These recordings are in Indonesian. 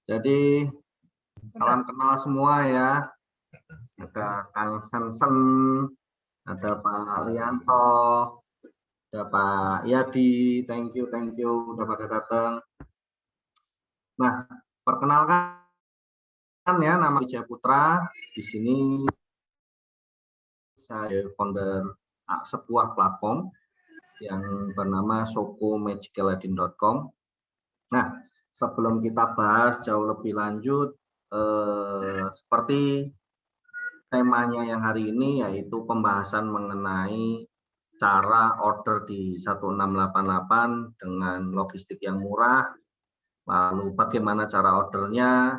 Jadi salam kenal semua ya. Ada Kang Sensen, ada Pak Rianto, ada Pak Yadi. Thank you udah pada datang. Nah, perkenalkan ya, nama Wijaya Putra. Di sini saya founder sebuah platform yang bernama sokomagicaladdin.com. Nah, sebelum kita bahas jauh lebih lanjut, seperti temanya yang hari ini yaitu pembahasan mengenai cara order di 1688 dengan logistik yang murah, lalu bagaimana cara ordernya,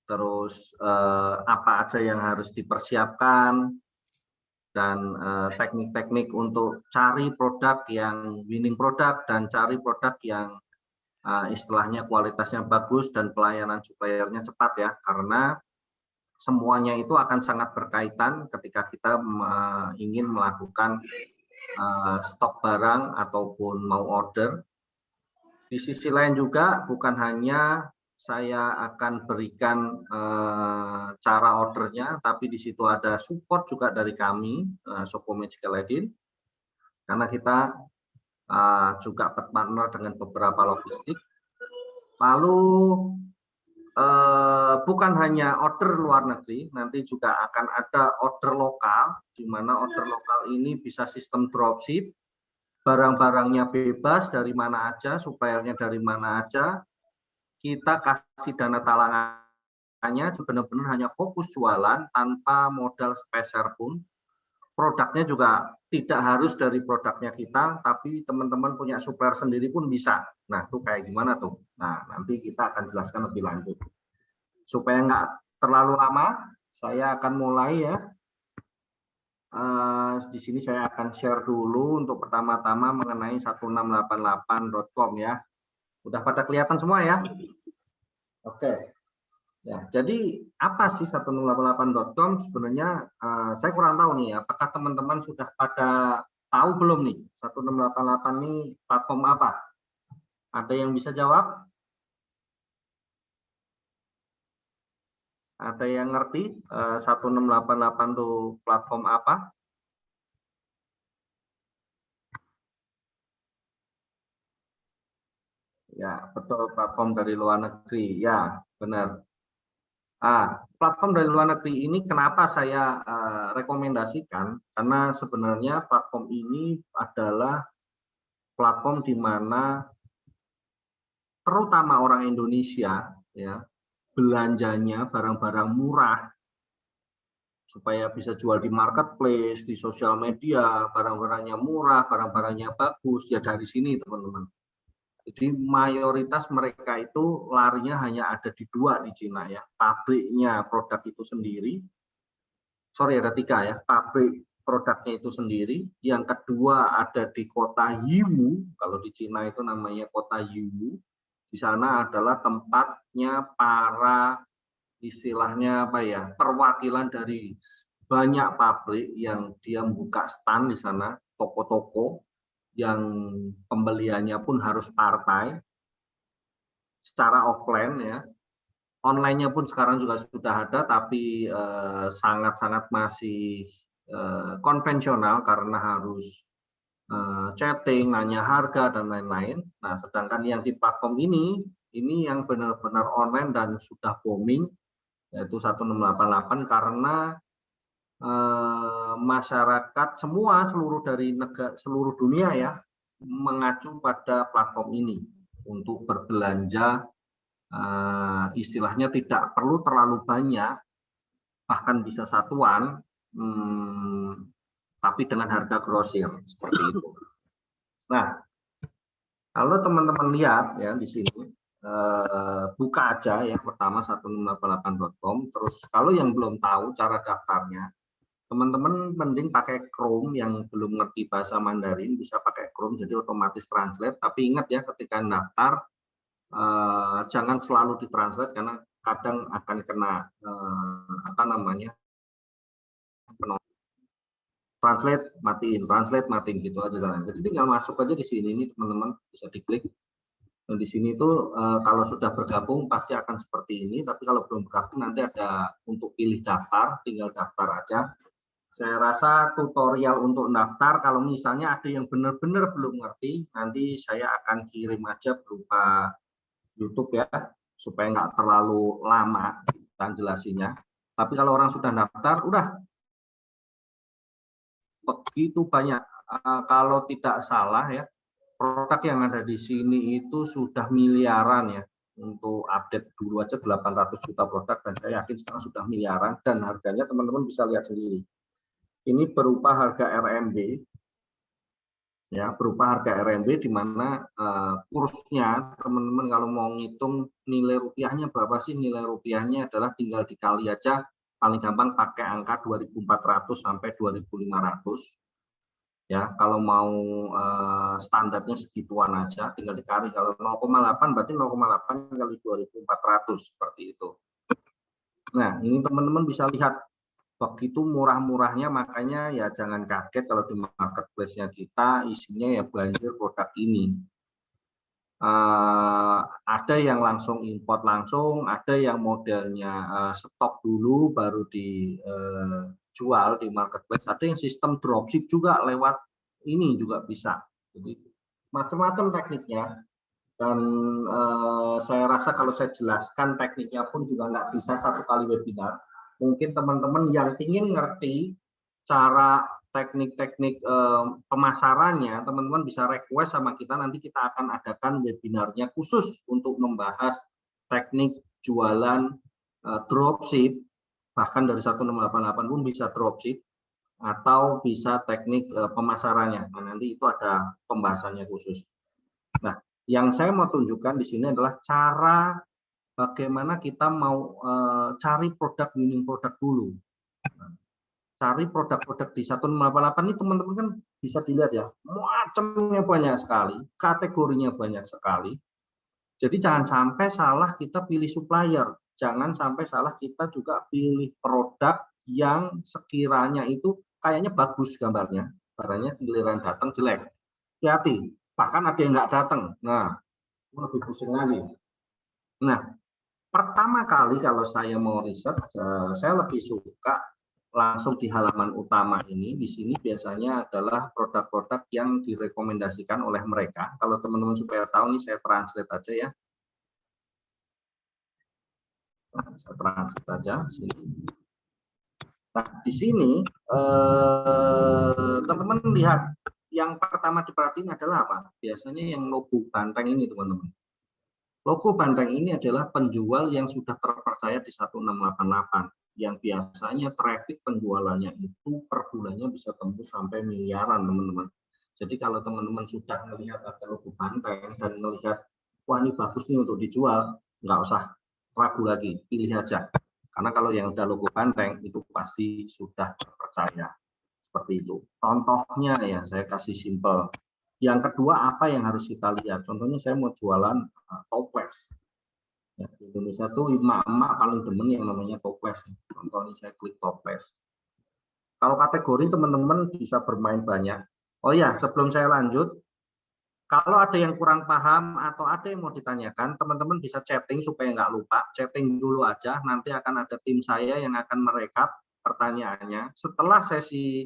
terus apa aja yang harus dipersiapkan, dan teknik-teknik untuk cari produk yang winning product dan cari produk yang istilahnya kualitasnya bagus dan pelayanan suppliernya cepat ya, karena semuanya itu akan sangat berkaitan ketika kita ingin melakukan stok barang ataupun mau order. Di sisi lain juga bukan hanya saya akan berikan cara ordernya, tapi di situ ada support juga dari kami, Soko Magical Addin, karena kita juga berpartner dengan beberapa logistik. Lalu bukan hanya order luar negeri, nanti juga akan ada order lokal, di mana order lokal ini bisa sistem dropship, barang-barangnya bebas dari mana aja, suppliernya dari mana aja, kita kasih dana talangannya, benar-benar hanya fokus jualan tanpa modal sepeser pun. Produknya juga tidak harus dari produknya kita, tapi teman-teman punya supplier sendiri pun bisa. Nah, itu kayak gimana tuh? Nah, nanti kita akan jelaskan lebih lanjut. Supaya nggak terlalu lama, saya akan mulai ya. Di sini saya akan share dulu untuk pertama-tama mengenai 1688.com ya. Udah pada kelihatan semua ya? Oke. Ya, jadi apa sih 1688.com? Sebenarnya saya kurang tahu nih, apakah teman-teman sudah pada tahu belum nih 1688 ini platform apa? Ada yang bisa jawab? Ada yang ngerti 1688 itu platform apa? Ya, betul, platform dari luar negeri. Ya, benar. Platform dari luar negeri ini kenapa saya rekomendasikan? Karena sebenarnya platform ini adalah platform di mana terutama orang Indonesia ya belanjanya barang-barang murah supaya bisa jual di marketplace, di sosial media, barang-barangnya murah, barang-barangnya bagus ya dari sini teman-teman. Jadi mayoritas mereka itu larinya hanya ada di dua di Cina ya, pabriknya produk itu sendiri. Sorry ada tiga ya, pabrik produknya itu sendiri. Yang kedua ada di kota Yiwu, kalau di Cina itu namanya kota Yiwu. Di sana adalah tempatnya para istilahnya apa ya, perwakilan dari banyak pabrik yang dia membuka stand di sana, toko-toko yang pembeliannya pun harus partai secara offline ya. Online-nya pun sekarang juga sudah ada, tapi sangat-sangat masih konvensional karena harus chatting, nanya harga dan lain-lain. Nah, sedangkan yang di platform ini yang benar-benar online dan sudah booming, yaitu 1688 karena masyarakat semua seluruh dunia ya mengacu pada platform ini untuk berbelanja. Istilahnya tidak perlu terlalu banyak, bahkan bisa satuan, tapi dengan harga grosir seperti itu. Nah, kalau teman-teman lihat ya di sini, buka aja ya pertama 1688.com. Terus kalau yang belum tahu cara daftarnya, teman-teman mending pakai Chrome. Yang belum ngerti bahasa Mandarin bisa pakai Chrome, jadi otomatis translate. Tapi ingat ya ketika daftar, jangan selalu ditranslate karena kadang akan kena translate matiin gitu aja. Jadi tinggal masuk aja di sini, ini teman-teman bisa diklik. Dan di sini tuh kalau sudah bergabung pasti akan seperti ini, tapi kalau belum bergabung nanti ada untuk pilih daftar, tinggal daftar aja. Saya rasa tutorial untuk daftar, kalau misalnya ada yang benar-benar belum ngerti, nanti saya akan kirim aja berupa YouTube ya, supaya nggak terlalu lama dan jelasinya. Tapi kalau orang sudah daftar, udah begitu banyak. Kalau tidak salah ya, produk yang ada di sini itu sudah miliaran ya. Untuk update dulu aja 800 juta produk, dan saya yakin sekarang sudah miliaran, dan harganya teman-teman bisa lihat sendiri. Ini berupa harga RMB, ya, berupa harga RMB di mana kursnya teman-teman kalau mau ngitung nilai rupiahnya berapa sih, nilai rupiahnya adalah tinggal dikali aja, paling gampang pakai angka 2.400 sampai 2.500. Ya, kalau mau standarnya segituan aja, tinggal dikali. Kalau 0,8 berarti 0,8 kali 2.400 seperti itu. Nah, ini teman-teman bisa lihat begitu murah-murahnya, makanya ya jangan kaget kalau di marketplace-nya kita isinya ya banjir produk ini. Ada yang langsung import langsung, ada yang modelnya stok dulu baru dijual di marketplace, ada yang sistem dropship juga lewat ini juga bisa. Jadi macam-macam tekniknya, dan saya rasa kalau saya jelaskan tekniknya pun juga nggak bisa satu kali webinar. Mungkin teman-teman yang ingin ngerti cara teknik-teknik pemasarannya, teman-teman bisa request sama kita, nanti kita akan adakan webinarnya khusus untuk membahas teknik jualan dropship, bahkan dari 1688 pun bisa dropship, atau bisa teknik pemasarannya. Nah, nanti itu ada pembahasannya khusus. Nah, yang saya mau tunjukkan di sini adalah cara bagaimana kita mau cari produk winning produk dulu. Cari produk-produk di 1688 ini teman-teman kan bisa dilihat ya, macamnya banyak sekali, kategorinya banyak sekali. Jadi jangan sampai salah kita pilih supplier, jangan sampai salah kita juga pilih produk yang sekiranya itu kayaknya bagus gambarnya, barangnya giliran datang jelek. Hati-hati, bahkan ada yang nggak datang. Nah, lebih pusing lagi. Nah, pertama kali kalau saya mau riset, saya lebih suka langsung di halaman utama ini. Di sini biasanya adalah produk-produk yang direkomendasikan oleh mereka. Kalau teman-teman supaya tahu nih, saya translate aja ya. Nah, saya translate aja sini. Nah, di sini teman-teman lihat yang pertama diperhatiin adalah apa? Biasanya yang logo banteng ini, teman-teman. Logo banteng ini adalah penjual yang sudah terpercaya di 1688. Yang biasanya traffic penjualannya itu per bulannya bisa tembus sampai miliaran, teman-teman. Jadi kalau teman-teman sudah melihat ada logo banteng dan melihat, wah ini bagus nih untuk dijual, nggak usah ragu lagi, pilih aja. Karena kalau yang udah logo banteng itu pasti sudah terpercaya. Seperti itu. Contohnya ya, saya kasih simple. Yang kedua, apa yang harus kita lihat? Contohnya saya mau jualan toples. Ya, di Indonesia tuh emak-emak paling demen yang namanya toples. Contohnya saya klik toples. Kalau kategori teman-teman bisa bermain banyak. Oh ya, sebelum saya lanjut, kalau ada yang kurang paham atau ada yang mau ditanyakan, teman-teman bisa chatting supaya nggak lupa. Chatting dulu aja, nanti akan ada tim saya yang akan merekap pertanyaannya. Setelah sesi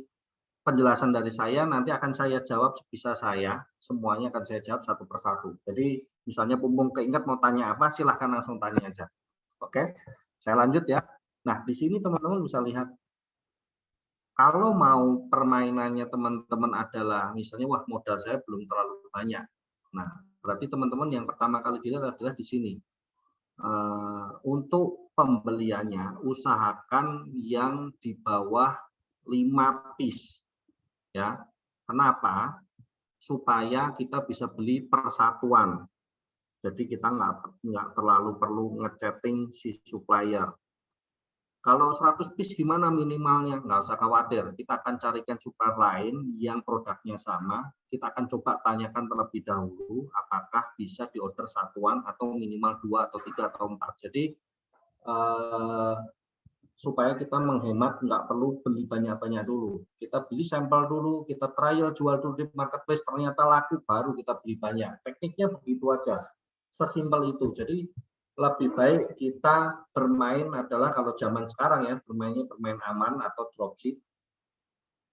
penjelasan dari saya, nanti akan saya jawab sebisa saya, semuanya akan saya jawab satu persatu. Jadi misalnya Pumpung keinget mau tanya apa, silahkan langsung tanya aja. Oke, saya lanjut ya. Nah, di sini teman-teman bisa lihat, kalau mau permainannya teman-teman adalah, misalnya, wah modal saya belum terlalu banyak. Nah, berarti teman-teman yang pertama kali dilihat adalah di sini. Untuk pembeliannya, usahakan yang di bawah 5 piece. Ya, kenapa? Supaya kita bisa beli persatuan. Jadi kita nggak terlalu perlu ngechatting si supplier. Kalau 100 piece gimana minimalnya? Nggak usah khawatir. Kita akan carikan supplier lain yang produknya sama. Kita akan coba tanyakan terlebih dahulu apakah bisa diorder satuan atau minimal 2 atau 3 atau 4. Jadi supaya kita menghemat, nggak perlu beli banyak-banyak dulu. Kita beli sampel dulu, kita trial jual dulu di marketplace, ternyata laku, baru kita beli banyak. Tekniknya begitu aja. Sesimpel itu. Jadi lebih baik kita bermain adalah kalau zaman sekarang ya, bermainnya bermain aman atau dropship.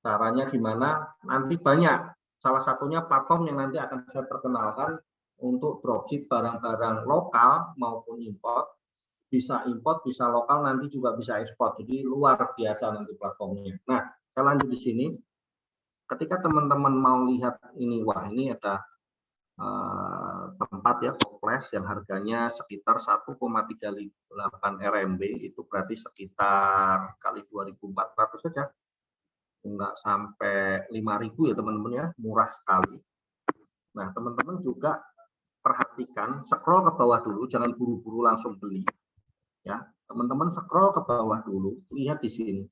Caranya gimana? Nanti banyak. Salah satunya platform yang nanti akan saya perkenalkan untuk dropship barang-barang lokal maupun import. Bisa import, bisa lokal, nanti juga bisa ekspor. Jadi luar biasa nanti platformnya. Nah, saya lanjut di sini. Ketika teman-teman mau lihat ini, wah ini ada tempat ya, toples yang harganya sekitar 1,38 RMB, itu berarti sekitar kali 2.400 saja. Enggak sampai 5.000 ya teman-teman ya, murah sekali. Nah, teman-teman juga perhatikan, scroll ke bawah dulu, jangan buru-buru langsung beli. Ya, teman-teman scroll ke bawah dulu, lihat di sini.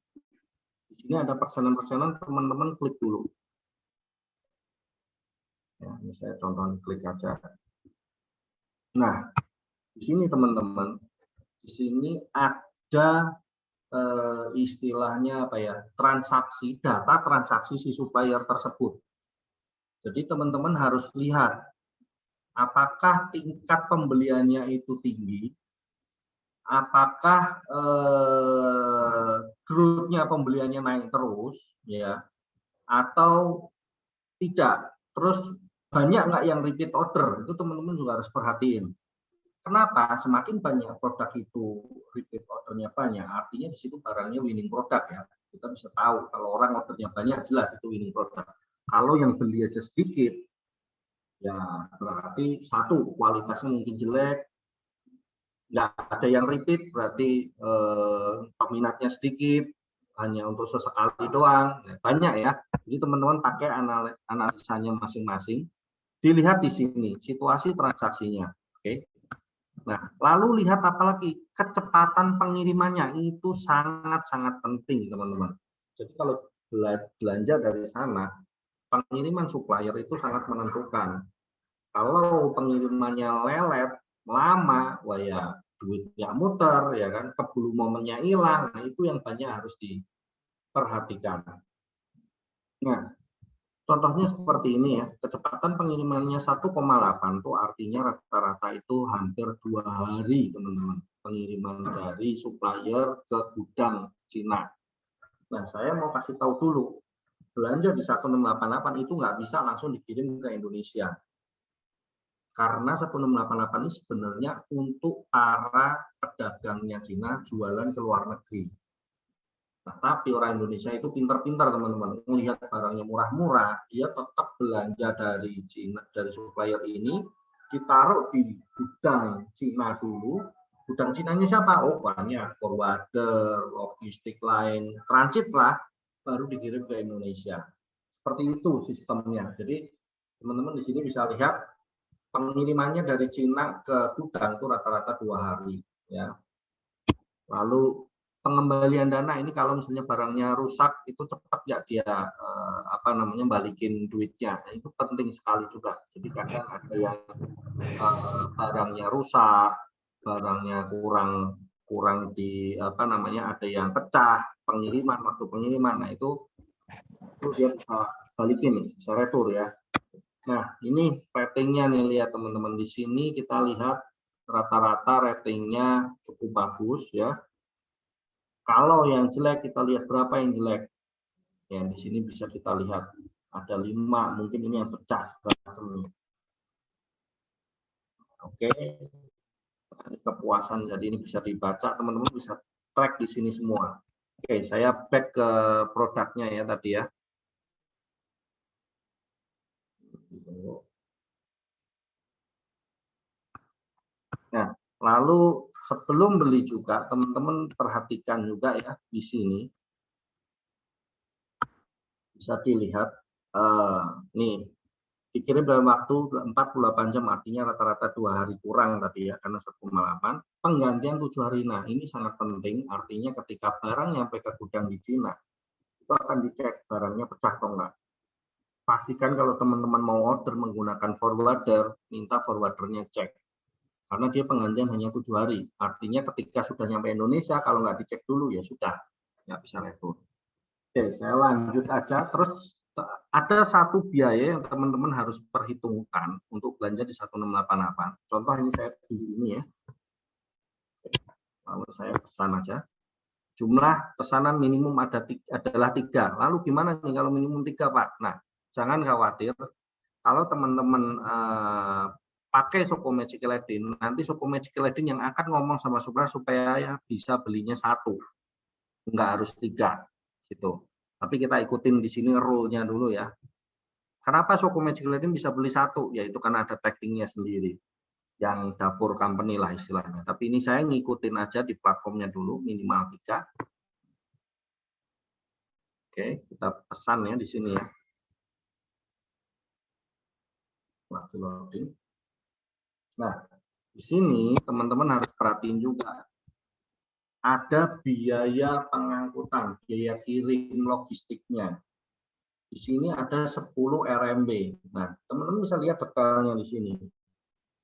Di sini ada persenan-persenan, teman-teman klik dulu. Ya, ini saya contoh klik aja. Nah, di sini teman-teman, di sini ada istilahnya apa ya? Transaksi, data transaksi si supplier tersebut. Jadi teman-teman harus lihat apakah tingkat pembeliannya itu tinggi, apakah growth-nya pembeliannya naik terus, ya, atau tidak. Terus banyak nggak yang repeat order? Itu teman-teman juga harus perhatiin. Kenapa? Semakin banyak produk itu repeat ordernya banyak, artinya di situ barangnya winning product ya. Kita bisa tahu kalau orang ordernya banyak, jelas itu winning product. Kalau yang beli aja sedikit, ya berarti satu, kualitasnya mungkin jelek, nggak ada yang repeat, berarti peminatnya sedikit, hanya untuk sesekali doang, banyak ya. Jadi teman-teman pakai analisanya masing-masing, dilihat di sini situasi transaksinya, oke. Nah, lalu lihat apalagi kecepatan pengirimannya, itu sangat-sangat penting teman-teman. Jadi kalau belanja dari sana, pengiriman supplier itu sangat menentukan. Kalau pengirimannya lelet, lama, wah ya duitnya muter, ya kan, keburu momennya hilang. Nah, itu yang banyak harus diperhatikan. Nah, contohnya seperti ini ya, kecepatan pengirimannya 1,8 itu artinya rata-rata itu hampir 2 hari teman-teman, pengiriman dari supplier ke gudang Cina. Nah, saya mau kasih tahu dulu, belanja di 1688 itu nggak bisa langsung dikirim ke Indonesia. Karena 1688 ini sebenarnya untuk para pedagangnya Cina jualan ke luar negeri. Nah, tapi orang Indonesia itu pintar-pintar teman-teman, melihat barangnya murah-murah, dia tetap belanja dari Cina, dari supplier ini, ditaruh di gudang Cina dulu. Gudang Cinanya siapa? Oh banyak, forwarder, logistik lain, transit lah, baru dikirim ke Indonesia. Seperti itu sistemnya. Jadi teman-teman di sini bisa lihat pengirimannya dari Cina ke gudang itu rata-rata 2 hari. Ya. Lalu pengembalian dana ini kalau misalnya barangnya rusak itu cepat ya dia balikin duitnya. Nah, itu penting sekali juga. Jadi kadang ada yang barangnya rusak, barangnya kurang di ada yang pecah pengiriman, waktu pengiriman. Nah itu dia bisa balikin nih, bisa retur ya. Nah, ini ratingnya nih, lihat teman-teman di sini kita lihat rata-rata ratingnya cukup bagus ya. Kalau yang jelek kita lihat berapa yang jelek. Ya, di sini bisa kita lihat ada 5, mungkin ini yang pecah segala. Oke. Ini kepuasan, jadi ini bisa dibaca, teman-teman bisa track di sini semua. Oke, saya back ke produknya ya tadi ya. Nah, lalu sebelum beli juga teman-teman perhatikan juga ya di sini bisa dilihat nih dikirim dalam waktu 48 jam, artinya rata-rata 2 hari kurang tadi ya, karena 1,8, penggantian 7 hari. Nah ini sangat penting, artinya ketika barang nyampe ke gudang di Cina itu akan dicek barangnya pecah atau enggak. Pastikan kalau teman-teman mau order menggunakan forwarder, minta forwardernya cek. Karena dia penggantian hanya 7 hari. Artinya ketika sudah nyampe Indonesia, kalau nggak dicek dulu ya sudah, nggak bisa retur. Oke, saya lanjut aja. Terus Ada satu biaya yang teman-teman harus perhitungkan untuk belanja di 1688. Contoh ini saya beli ini ya. Lalu saya pesan aja. Jumlah pesanan minimum adalah 3. Lalu gimana nih kalau minimum 3, Pak? Nah, jangan khawatir. Kalau teman-teman pakai Shoko Magic Ledin, nanti Shoko Magic Ledin yang akan ngomong sama supaya bisa belinya 1. Enggak harus 3 gitu. Tapi kita ikutin di sini rule-nya dulu ya. Kenapa Shoko Magic Ledin bisa beli 1? Yaitu karena ada taggingnya sendiri. Yang dapur company lah istilahnya. Tapi ini saya ngikutin aja di platformnya dulu, minimal 3. Oke, kita pesan ya di sini ya. Waktu loading. Nah, di sini teman-teman harus perhatiin juga. Ada biaya pengangkutan, biaya kirim logistiknya. Di sini ada 10 RMB. Nah, teman-teman bisa lihat detailnya di sini.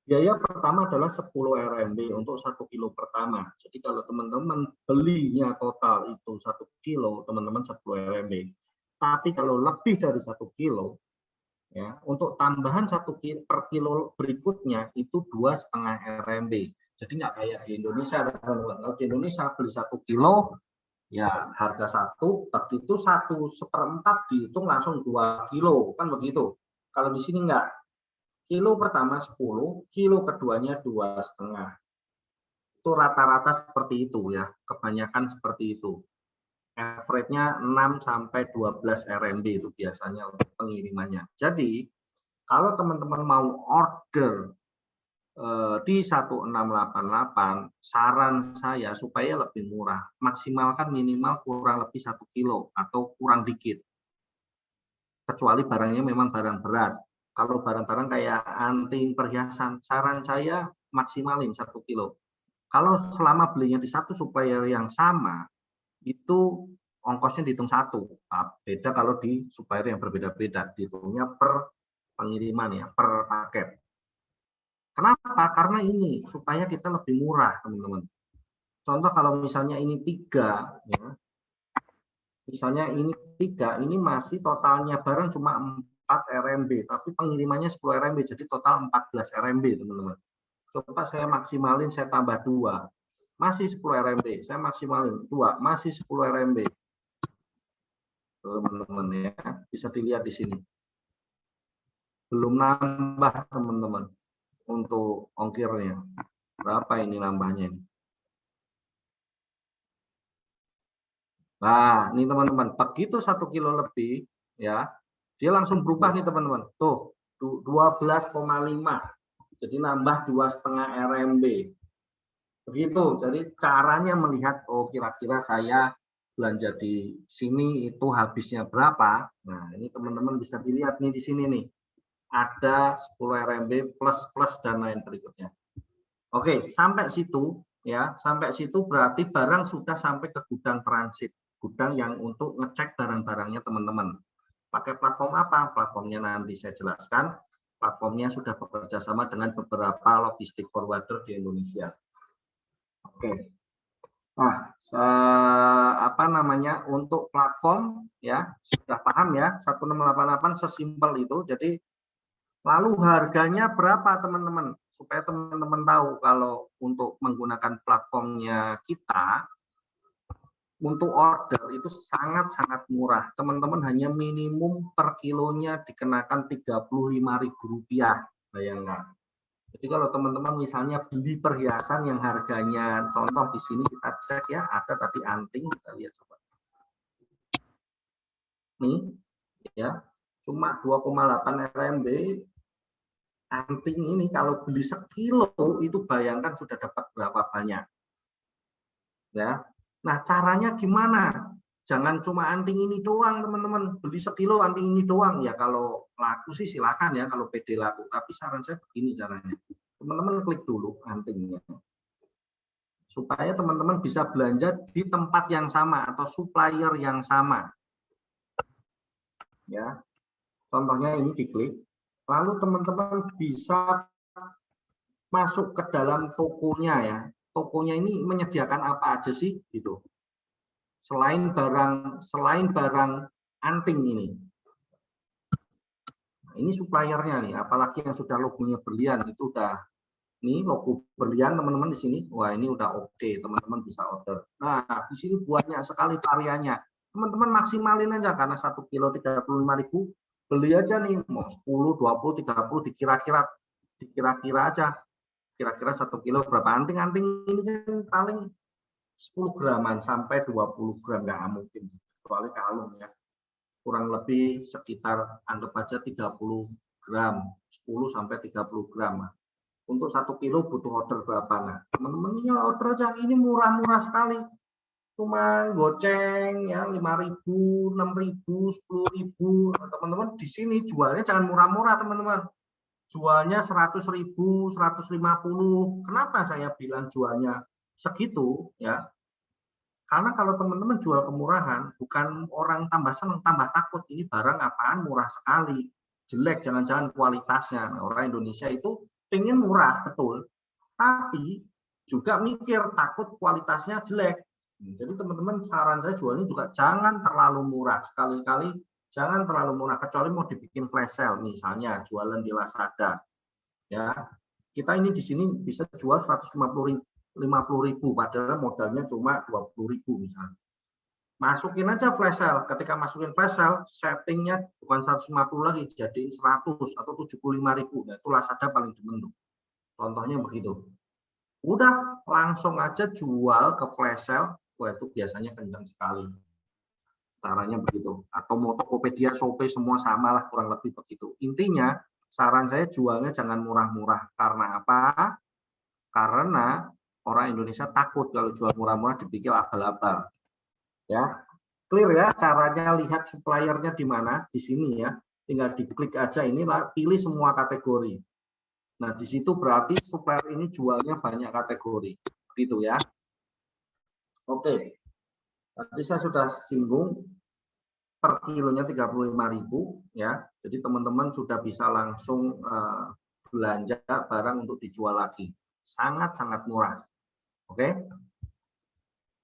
Biaya pertama adalah 10 RMB untuk 1 kilo pertama. Jadi kalau teman-teman belinya total itu 1 kilo, teman-teman 10 RMB. Tapi kalau lebih dari 1 kilo, ya, untuk tambahan 1 kilo per kilo berikutnya itu 2,5 RMB. Jadi nggak kayak di Indonesia, teman-teman. Kalau di Indonesia beli 1 kilo, ya harga 1, begitu 1/4 dihitung langsung 2 kilo, kan begitu. Kalau di sini nggak. Kilo pertama 10, kilo keduanya 2,5. Itu rata-rata seperti itu ya, kebanyakan seperti itu. Average-nya 6-12 RMB itu biasanya untuk pengirimannya. Jadi, kalau teman-teman mau order di 1688, saran saya supaya lebih murah, maksimalkan minimal kurang lebih 1 kilo atau kurang dikit. Kecuali barangnya memang barang berat. Kalau barang-barang kayak anting, perhiasan, saran saya maksimalin 1 kilo. Kalau selama belinya di satu supplier yang sama, itu ongkosnya dihitung 1. Beda kalau di supplier yang berbeda-beda, dihitungnya per pengiriman ya, per paket. Kenapa? Karena ini supaya kita lebih murah, teman-teman. Contoh kalau misalnya ini 3, ya, misalnya ini 3, ini masih totalnya barang cuma 4 RMB, tapi pengirimannya 10 RMB, jadi total 14 RMB, teman-teman. Coba saya maksimalin, saya tambah 2, masih 10 RMB. Saya maksimalin 2, masih 10 RMB. Teman-teman ya, bisa dilihat di sini. Belum nambah, teman-teman, untuk ongkirnya. Berapa ini nambahnya ini? Nah, ini teman-teman, begitu 1 kilo lebih, ya, dia langsung berubah nih teman-teman. Tuh, 12,5. Jadi nambah 2,5 RMB. Begitu. Jadi caranya melihat, oh kira-kira saya belanja di sini itu habisnya berapa. Nah, ini teman-teman bisa dilihat nih di sini nih. Ada 10 RMB plus dan lain berikutnya. Oke, sampai situ ya, sampai situ berarti barang sudah sampai ke gudang transit. Gudang yang untuk ngecek barang-barangnya teman-teman. Pakai platform apa? Platformnya nanti saya jelaskan. Platformnya sudah bekerja sama dengan beberapa logistik forwarder di Indonesia. Oke. Nah, apa namanya, untuk platform ya sudah paham ya, 1688 sesimpel itu. Jadi lalu harganya berapa teman-teman? Supaya teman-teman tahu kalau untuk menggunakan platformnya kita, untuk order itu sangat-sangat murah. Teman-teman hanya minimum per kilonya dikenakan Rp35.000. Bayangkan. Jadi kalau teman-teman misalnya beli perhiasan yang harganya, contoh di sini kita cek ya, ada tadi anting, kita lihat coba. Nih, ya, cuma 2,8 RMB. Anting ini kalau beli sekilo itu bayangkan sudah dapat berapa banyak. Ya. Nah, caranya gimana? Jangan cuma anting ini doang, teman-teman. Beli sekilo anting ini doang. Ya kalau laku sih silakan ya, kalau PD laku. Tapi saran saya begini caranya. Teman-teman klik dulu antingnya. Supaya teman-teman bisa belanja di tempat yang sama atau supplier yang sama. Ya. Contohnya ini diklik. Lalu teman-teman bisa masuk ke dalam tokonya ya. Tokonya ini menyediakan apa aja sih gitu. Selain barang anting ini. Nah, ini suppliernya nih, apalagi yang sudah logonya berlian itu udah, ini logo berlian teman-teman di sini. Wah, ini udah oke, teman-teman bisa order. Nah, di sini banyak sekali variannya. Teman-teman maksimalin aja karena 1 kilo 35.000. Beli aja nih mau 10, 20, 30 dikira-kira aja. Kira-kira 1 kilo berapa? Anting-anting ini kan paling 10 graman sampai 20 gram, nggak mungkin kecuali kalung ya. Kurang lebih sekitar anggap aja 30 gram, 10 sampai 30 gram. Untuk 1 kilo butuh order berapa? Nah, teman-teman ini order aja, ini murah-murah sekali. Cuma goceng ya 5.000, 6.000, 10.000. Teman-teman di sini jualnya jangan murah-murah, teman-teman. Jualnya 100.000, 150. Kenapa saya bilang jualnya segitu ya? Karena kalau teman-teman jual kemurahan, bukan orang tambah senang, tambah takut. Ini barang apaan murah sekali. Jelek, jangan-jangan kualitasnya. Nah, orang Indonesia itu pengen murah, betul. Tapi juga mikir, takut kualitasnya jelek. Jadi teman-teman saran saya jualnya juga jangan terlalu murah. Sekali-kali jangan terlalu murah. Kecuali mau dibikin flash sale, misalnya jualan di Lazada. Ya, kita ini di sini bisa jual 150.000 padahal modalnya cuma 20.000 misalnya. Masukin aja flash sale. Ketika masukin flash sale, settingnya bukan 150 lagi, jadiin 100 atau 75.000. Nah, itu Lazada paling demen. Contohnya begitu. Udah langsung aja jual ke flash sale. Wah, itu biasanya kencang sekali. Caranya begitu. Atau mau Tokopedia, Shopee semua sama lah kurang lebih begitu. Intinya saran saya jualnya jangan murah-murah. Karena apa? Karena orang Indonesia takut kalau jual murah-murah dipikir abal-abal. Ya, clear ya caranya, lihat suppliernya di mana, di sini ya. Tinggal diklik aja inilah, pilih semua kategori. Nah, di situ berarti supplier ini jualnya banyak kategori. Gitu ya. Oke. Tadi saya sudah singgung per kilonya 35.000 ya. Jadi teman-teman sudah bisa langsung belanja barang untuk dijual lagi. Sangat-sangat murah. Oke.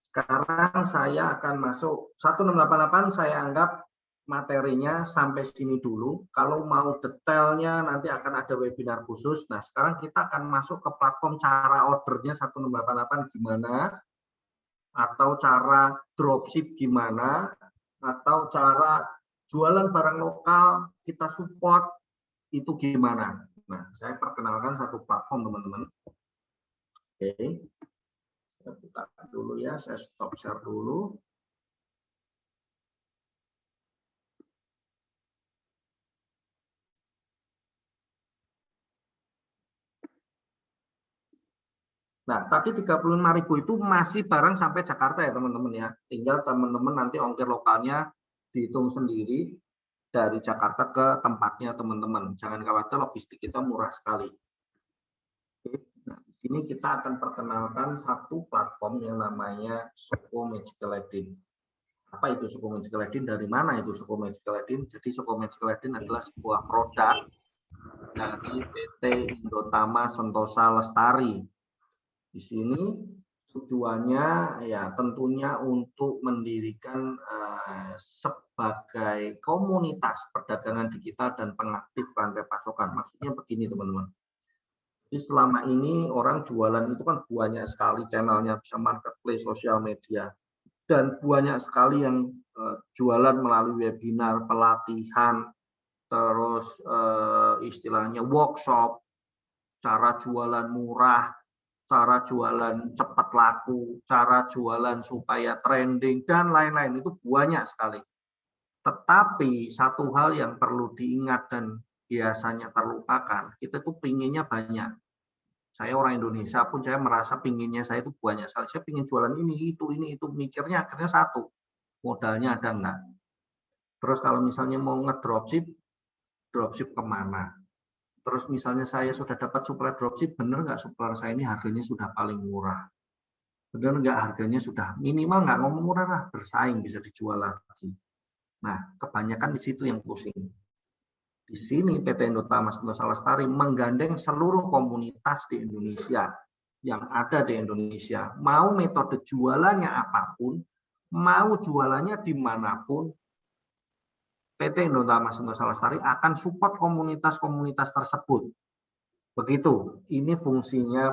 Sekarang saya akan masuk 1688, saya anggap materinya sampai sini dulu. Kalau mau detailnya nanti akan ada webinar khusus. Nah, sekarang kita akan masuk ke platform cara ordernya 1688 gimana, atau cara dropship gimana, atau cara jualan barang lokal kita support itu gimana. Nah, saya perkenalkan satu platform teman-teman. Oke. Saya buka dulu ya, saya stop share dulu. Nah, tadi 35.000 itu masih barang sampai Jakarta ya teman-teman ya. Tinggal teman-teman nanti ongkir lokalnya dihitung sendiri dari Jakarta ke tempatnya teman-teman. Jangan khawatir, logistik kita murah sekali. Nah, di sini kita akan perkenalkan satu platform yang namanya Shoko Magical Ledin. Apa itu Shoko Magical Ledin? Dari mana itu Shoko Magical Ledin? Jadi Shoko Magical Ledin adalah sebuah produk dari PT Indotama Sentosa Lestari. Di sini tujuannya ya tentunya untuk mendirikan sebagai komunitas perdagangan digital dan pengaktif rantai pasokan. Maksudnya begini teman-teman. Jadi selama ini orang jualan itu kan banyak sekali channelnya, bisa marketplace, sosial media, dan banyak sekali yang jualan melalui webinar, pelatihan, terus istilahnya workshop, cara jualan murah, cara jualan cepat laku, cara jualan supaya trending, dan lain-lain. Itu banyak sekali. Tetapi satu hal yang perlu diingat dan biasanya terlupakan, kita tuh pinginnya banyak. Saya orang Indonesia pun saya merasa pinginnya saya itu banyak sekali. Saya pingin jualan ini, itu, mikirnya akhirnya satu, modalnya ada enggak. Terus kalau misalnya mau ngedropship, dropship kemana? Terus misalnya saya sudah dapat supplier dropship, benar nggak supplier saya ini harganya sudah paling murah? Benar nggak harganya sudah minimal, nggak ngomong murah lah, bersaing, bisa dijual lagi. Nah, kebanyakan di situ yang pusing. Di sini PT Indotama Sentosa Lestari menggandeng seluruh komunitas di Indonesia yang ada di Indonesia. Mau metode jualannya apapun, mau jualannya dimanapun, PT Indotama Sentosa Lestari akan support komunitas-komunitas tersebut. Begitu, ini fungsinya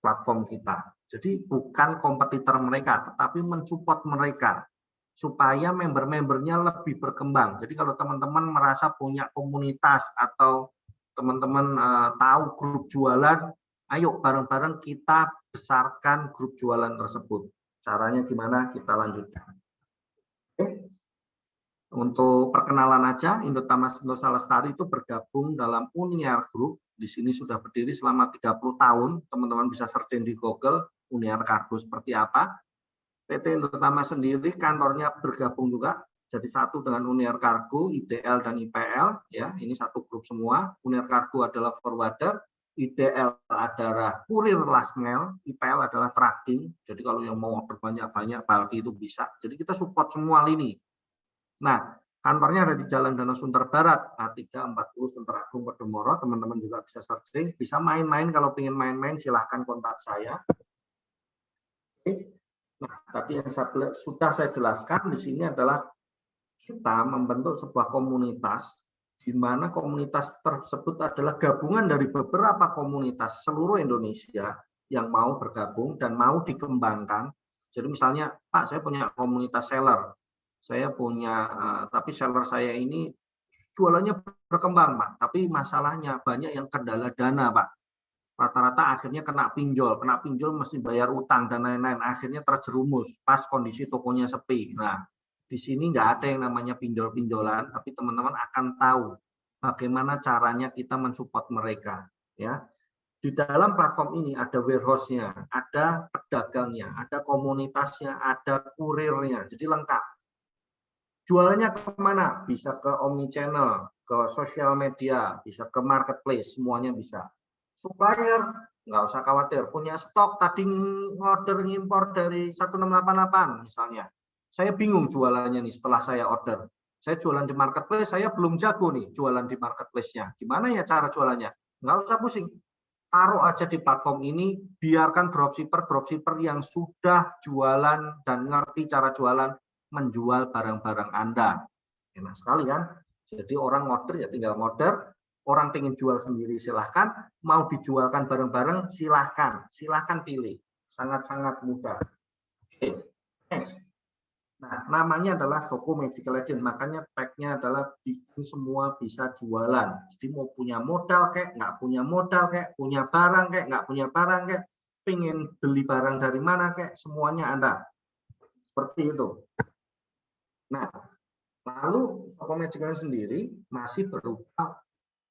platform kita. Jadi bukan kompetitor mereka, tetapi mensupport mereka supaya member-membernya lebih berkembang. Jadi kalau teman-teman merasa punya komunitas atau teman-teman tahu grup jualan, ayo bareng-bareng kita besarkan grup jualan tersebut. Caranya gimana? Kita lanjutkan. Oke. Untuk perkenalan aja, Indotama Sentosa Lestari itu bergabung dalam Uniar Group. Di sini sudah berdiri selama 30 tahun. Teman-teman bisa searching di Google Uniar Cargo seperti apa. PT Indotama sendiri kantornya bergabung juga jadi satu dengan Uniar Cargo, IDL dan IPL. Ya, ini satu grup semua. Uniar Cargo adalah forwarder, IDL adalah kurir last mile, IPL adalah tracking. Jadi kalau yang mau order banyak-banyak, bulky itu bisa. Jadi kita support semua lini. Nah, kantornya ada di Jalan Danau Sunter Barat, A340 Sunter Agung, Podomoro. Teman-teman juga bisa searching, bisa main-main. Kalau ingin main-main, silahkan kontak saya. Oke. Nah, tadi yang sudah saya jelaskan di sini adalah kita membentuk sebuah komunitas, di mana komunitas tersebut adalah gabungan dari beberapa komunitas seluruh Indonesia yang mau bergabung dan mau dikembangkan. Jadi misalnya, Pak, saya punya komunitas seller. Saya punya, tapi seller saya ini jualannya berkembang, Pak. Tapi masalahnya banyak yang kendala dana, Pak. Rata-rata akhirnya kena pinjol mesti bayar utang dan lain-lain. Akhirnya terjerumus pas kondisi tokonya sepi. Nah, di sini nggak ada yang namanya pinjol-pinjolan, tapi teman-teman akan tahu bagaimana caranya kita mensupport mereka. Ya, di dalam platform ini ada warehouse-nya, ada pedagangnya, ada komunitasnya, ada kurirnya. Jadi lengkap. Jualannya kemana? Bisa ke omnichannel, ke sosial media, bisa ke marketplace, semuanya bisa. Supplier, nggak usah khawatir, punya stok tadi order ngimpor dari 1688 misalnya. Saya bingung jualannya nih setelah saya order. Saya jualan di marketplace, saya belum jago nih jualan di marketplace-nya. Gimana ya cara jualannya? Nggak usah pusing. Taruh aja di platform ini, biarkan dropshipper yang sudah jualan dan ngerti cara jualan menjual barang-barang Anda. Enak sekali kan? Jadi orang order ya tinggal order, orang pengen jual sendiri silahkan, mau dijualkan bareng-bareng silahkan, silahkan pilih. Sangat-sangat mudah. Oke, next. Nah, namanya adalah Shoko Magical Eden, makanya tag-nya adalah bikin semua bisa jualan. Jadi mau punya modal kayak, nggak punya modal kayak, punya barang kayak, nggak punya barang kayak, pengen beli barang dari mana kayak, semuanya Anda. Seperti itu. Nah, lalu Shoko Magical sendiri masih berupa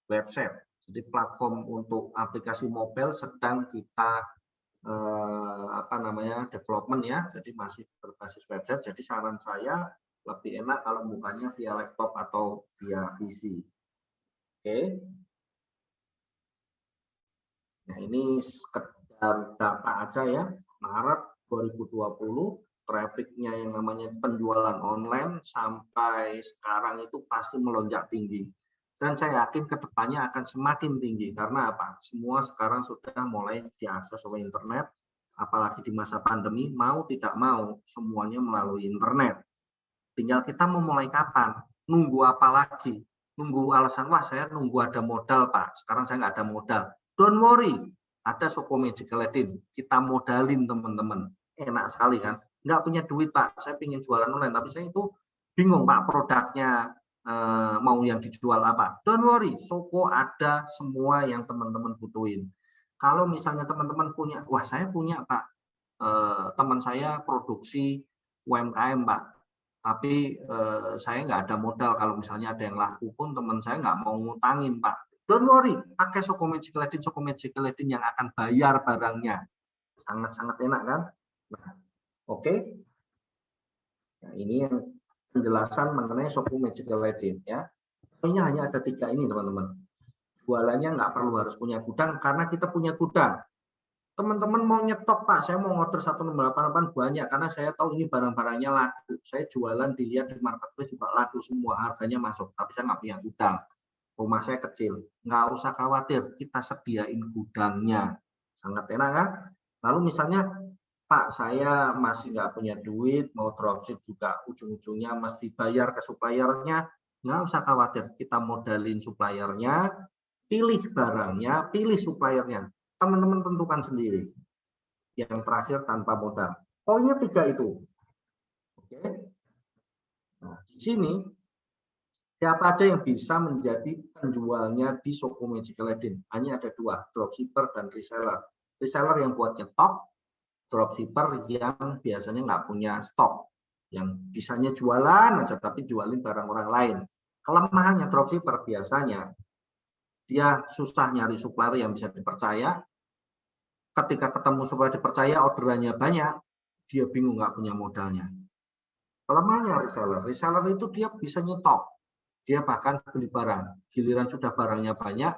website. Jadi platform untuk aplikasi mobile sedang kita development ya. Jadi masih berbasis website. Jadi saran saya lebih enak kalau bukanya via laptop atau via PC. Oke. Nah, ini sekedar data aja ya. Maret 2020 trafficnya yang namanya penjualan online sampai sekarang itu pasti melonjak tinggi. Dan saya yakin kedepannya akan semakin tinggi. Karena apa? Semua sekarang sudah mulai diakses oleh internet. Apalagi di masa pandemi, mau tidak mau, semuanya melalui internet. Tinggal kita mau mulai kapan? Nunggu apa lagi? Nunggu alasan, wah saya nunggu ada modal Pak. Sekarang saya nggak ada modal. Don't worry, ada Shoko Magical Eden. Kita modalin teman-teman. Enak sekali kan? Nggak punya duit Pak, saya ingin jualan online. Tapi saya itu bingung Pak produknya mau yang dijual apa. Don't worry, Shoko ada semua yang teman-teman butuhin. Kalau misalnya teman-teman punya, wah saya punya Pak, teman saya produksi UMKM Pak, tapi saya nggak ada modal. Kalau misalnya ada yang laku pun teman saya nggak mau ngutangin Pak. Don't worry, pakai Shoko Magical Eden yang akan bayar barangnya. Sangat-sangat enak kan? Nah, oke. Nah, ini yang penjelasan mengenai Shoko Magical Eden ya. Pokoknya hanya ada 3 ini teman-teman. Jualannya nggak perlu harus punya gudang karena kita punya gudang. Teman-teman mau nyetok Pak, saya mau order 1688 banyak karena saya tahu ini barang-barangnya laku. Saya jualan dilihat di marketplace juga laku semua, harganya masuk. Tapi saya nggak punya gudang. Rumah saya kecil, nggak usah khawatir, kita sediain gudangnya. Sangat enak kan? Lalu misalnya, Pak, saya masih nggak punya duit, mau dropship juga ujung-ujungnya mesti bayar ke suppliernya. Nggak usah khawatir, kita modalin suppliernya, pilih barangnya, pilih suppliernya. Teman-teman tentukan sendiri. Yang terakhir tanpa modal. Poinnya 3 itu. Oke. Nah, di sini siapa aja yang bisa menjadi penjualnya di Shoko Magical Eden? Hanya ada 2, dropshipper dan reseller. Reseller yang buat nyetok, dropshipper yang biasanya nggak punya stok, yang bisanya jualan aja tapi jualin barang orang lain. Kelemahannya dropshipper biasanya dia susah nyari supplier yang bisa dipercaya. Ketika ketemu supplier dipercaya, orderannya banyak, dia bingung nggak punya modalnya. Kelemahannya reseller, reseller itu dia bisa nyetok, dia bahkan beli barang, giliran sudah barangnya banyak,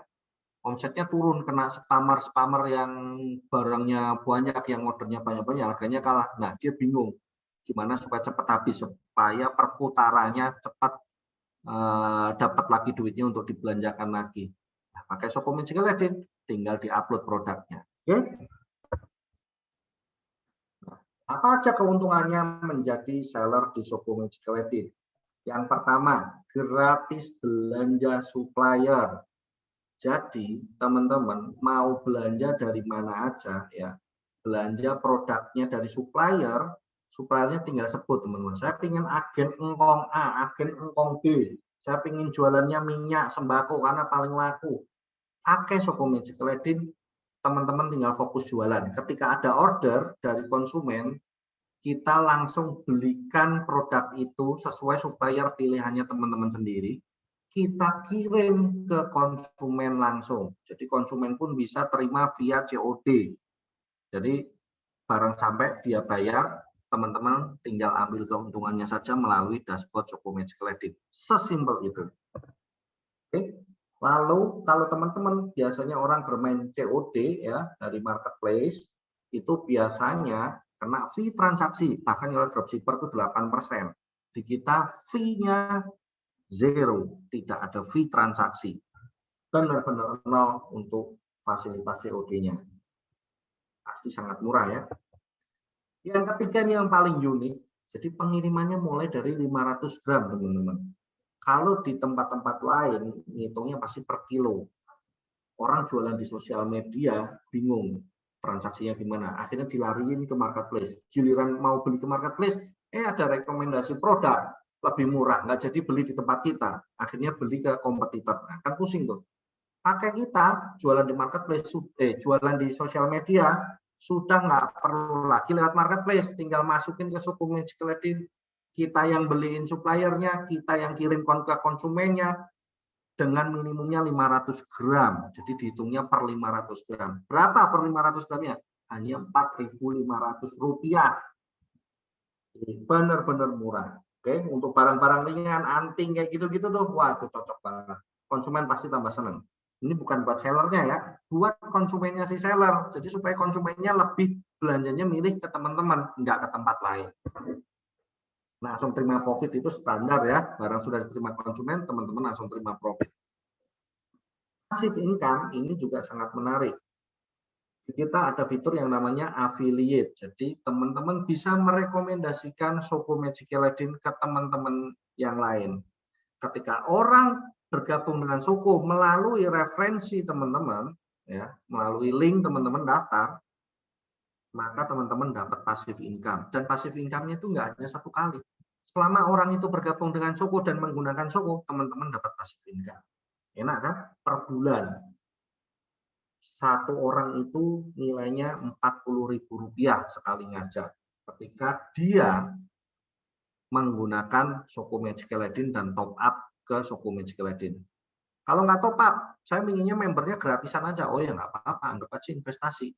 omsetnya turun, kena spammer yang barangnya banyak, yang ordernya banyak-banyak, harganya kalah. Nah, dia bingung gimana supaya cepat habis, supaya perputarannya cepat dapat lagi duitnya untuk dibelanjakan lagi. Nah, pakai Shoko Magical Eden, tinggal diupload produknya. Oke? Nah, apa aja keuntungannya menjadi seller di Shoko Magical Eden? Yang pertama, gratis belanja supplier. Jadi teman-teman mau belanja dari mana aja ya, belanja produknya dari supplier, suppliernya tinggal sebut teman-teman. Saya ingin agen engkong A, agen engkong B. Saya ingin jualannya minyak sembako karena paling laku. Pakai Shoko Magical Eden, teman-teman tinggal fokus jualan. Ketika ada order dari konsumen, kita langsung belikan produk itu sesuai supplier pilihannya teman-teman sendiri. Kita kirim ke konsumen langsung. Jadi konsumen pun bisa terima via COD. Jadi barang sampai dia bayar, teman-teman tinggal ambil keuntungannya saja melalui dashboard Shoko Magical Eden. Sesimpel itu. Oke. Lalu kalau teman-teman biasanya orang bermain COD ya dari marketplace, itu biasanya kena fee transaksi, bahkan kalau dropshipper itu 8%. Di kita fee-nya zero, tidak ada fee transaksi. Benar-benar nol untuk fasilitas COD-nya. Pasti sangat murah ya. Yang ketiga nih yang paling unik, jadi pengirimannya mulai dari 500 gram teman-teman. Kalau di tempat-tempat lain, ngitungnya pasti per kilo. Orang jualan di sosial media bingung transaksinya gimana. Akhirnya dilariin ke marketplace. Giliran mau beli ke marketplace, ada rekomendasi produk lebih murah, nggak jadi beli di tempat kita, akhirnya beli ke kompetitor. Nah, kan pusing tuh. Pakai kita jualan di marketplace, jualan di sosial media sudah nggak perlu lagi lewat marketplace, tinggal masukin ke Shoko Magical Eden, kita yang beliin suppliernya, kita yang kirim ke konsumennya dengan minimumnya 500 gram. Jadi dihitungnya per 500 gram. Berapa per 500 gramnya? Hanya Rp4.500. Ini benar-benar murah. Oke, untuk barang-barang ringan, anting kayak gitu-gitu tuh, wah itu cocok banget. Konsumen pasti tambah seneng. Ini bukan buat sellernya ya, buat konsumennya si seller. Jadi supaya konsumennya lebih belanjanya milih ke teman-teman, nggak ke tempat lain. Langsung terima profit itu standar ya, barang sudah diterima konsumen, teman-teman langsung terima profit. Passive income ini juga sangat menarik. Kita ada fitur yang namanya affiliate. Jadi teman-teman bisa merekomendasikan Shoko Magical Eden ke teman-teman yang lain. Ketika orang bergabung dengan Shoko melalui referensi teman-teman, ya, melalui link teman-teman daftar, maka teman-teman dapat passive income. Dan passive income-nya itu nggak hanya satu kali. Selama orang itu bergabung dengan Shoko dan menggunakan Shoko, teman-teman dapat passive income. Enak kan? Per bulan. Satu orang itu nilainya Rp40.000 sekali ngajar ketika dia menggunakan Shoko Magical Eden dan top up ke Shoko Magical Eden. Kalau nggak top up, saya inginnya membernya gratisan aja. Oh ya nggak apa-apa, anggap aja investasi.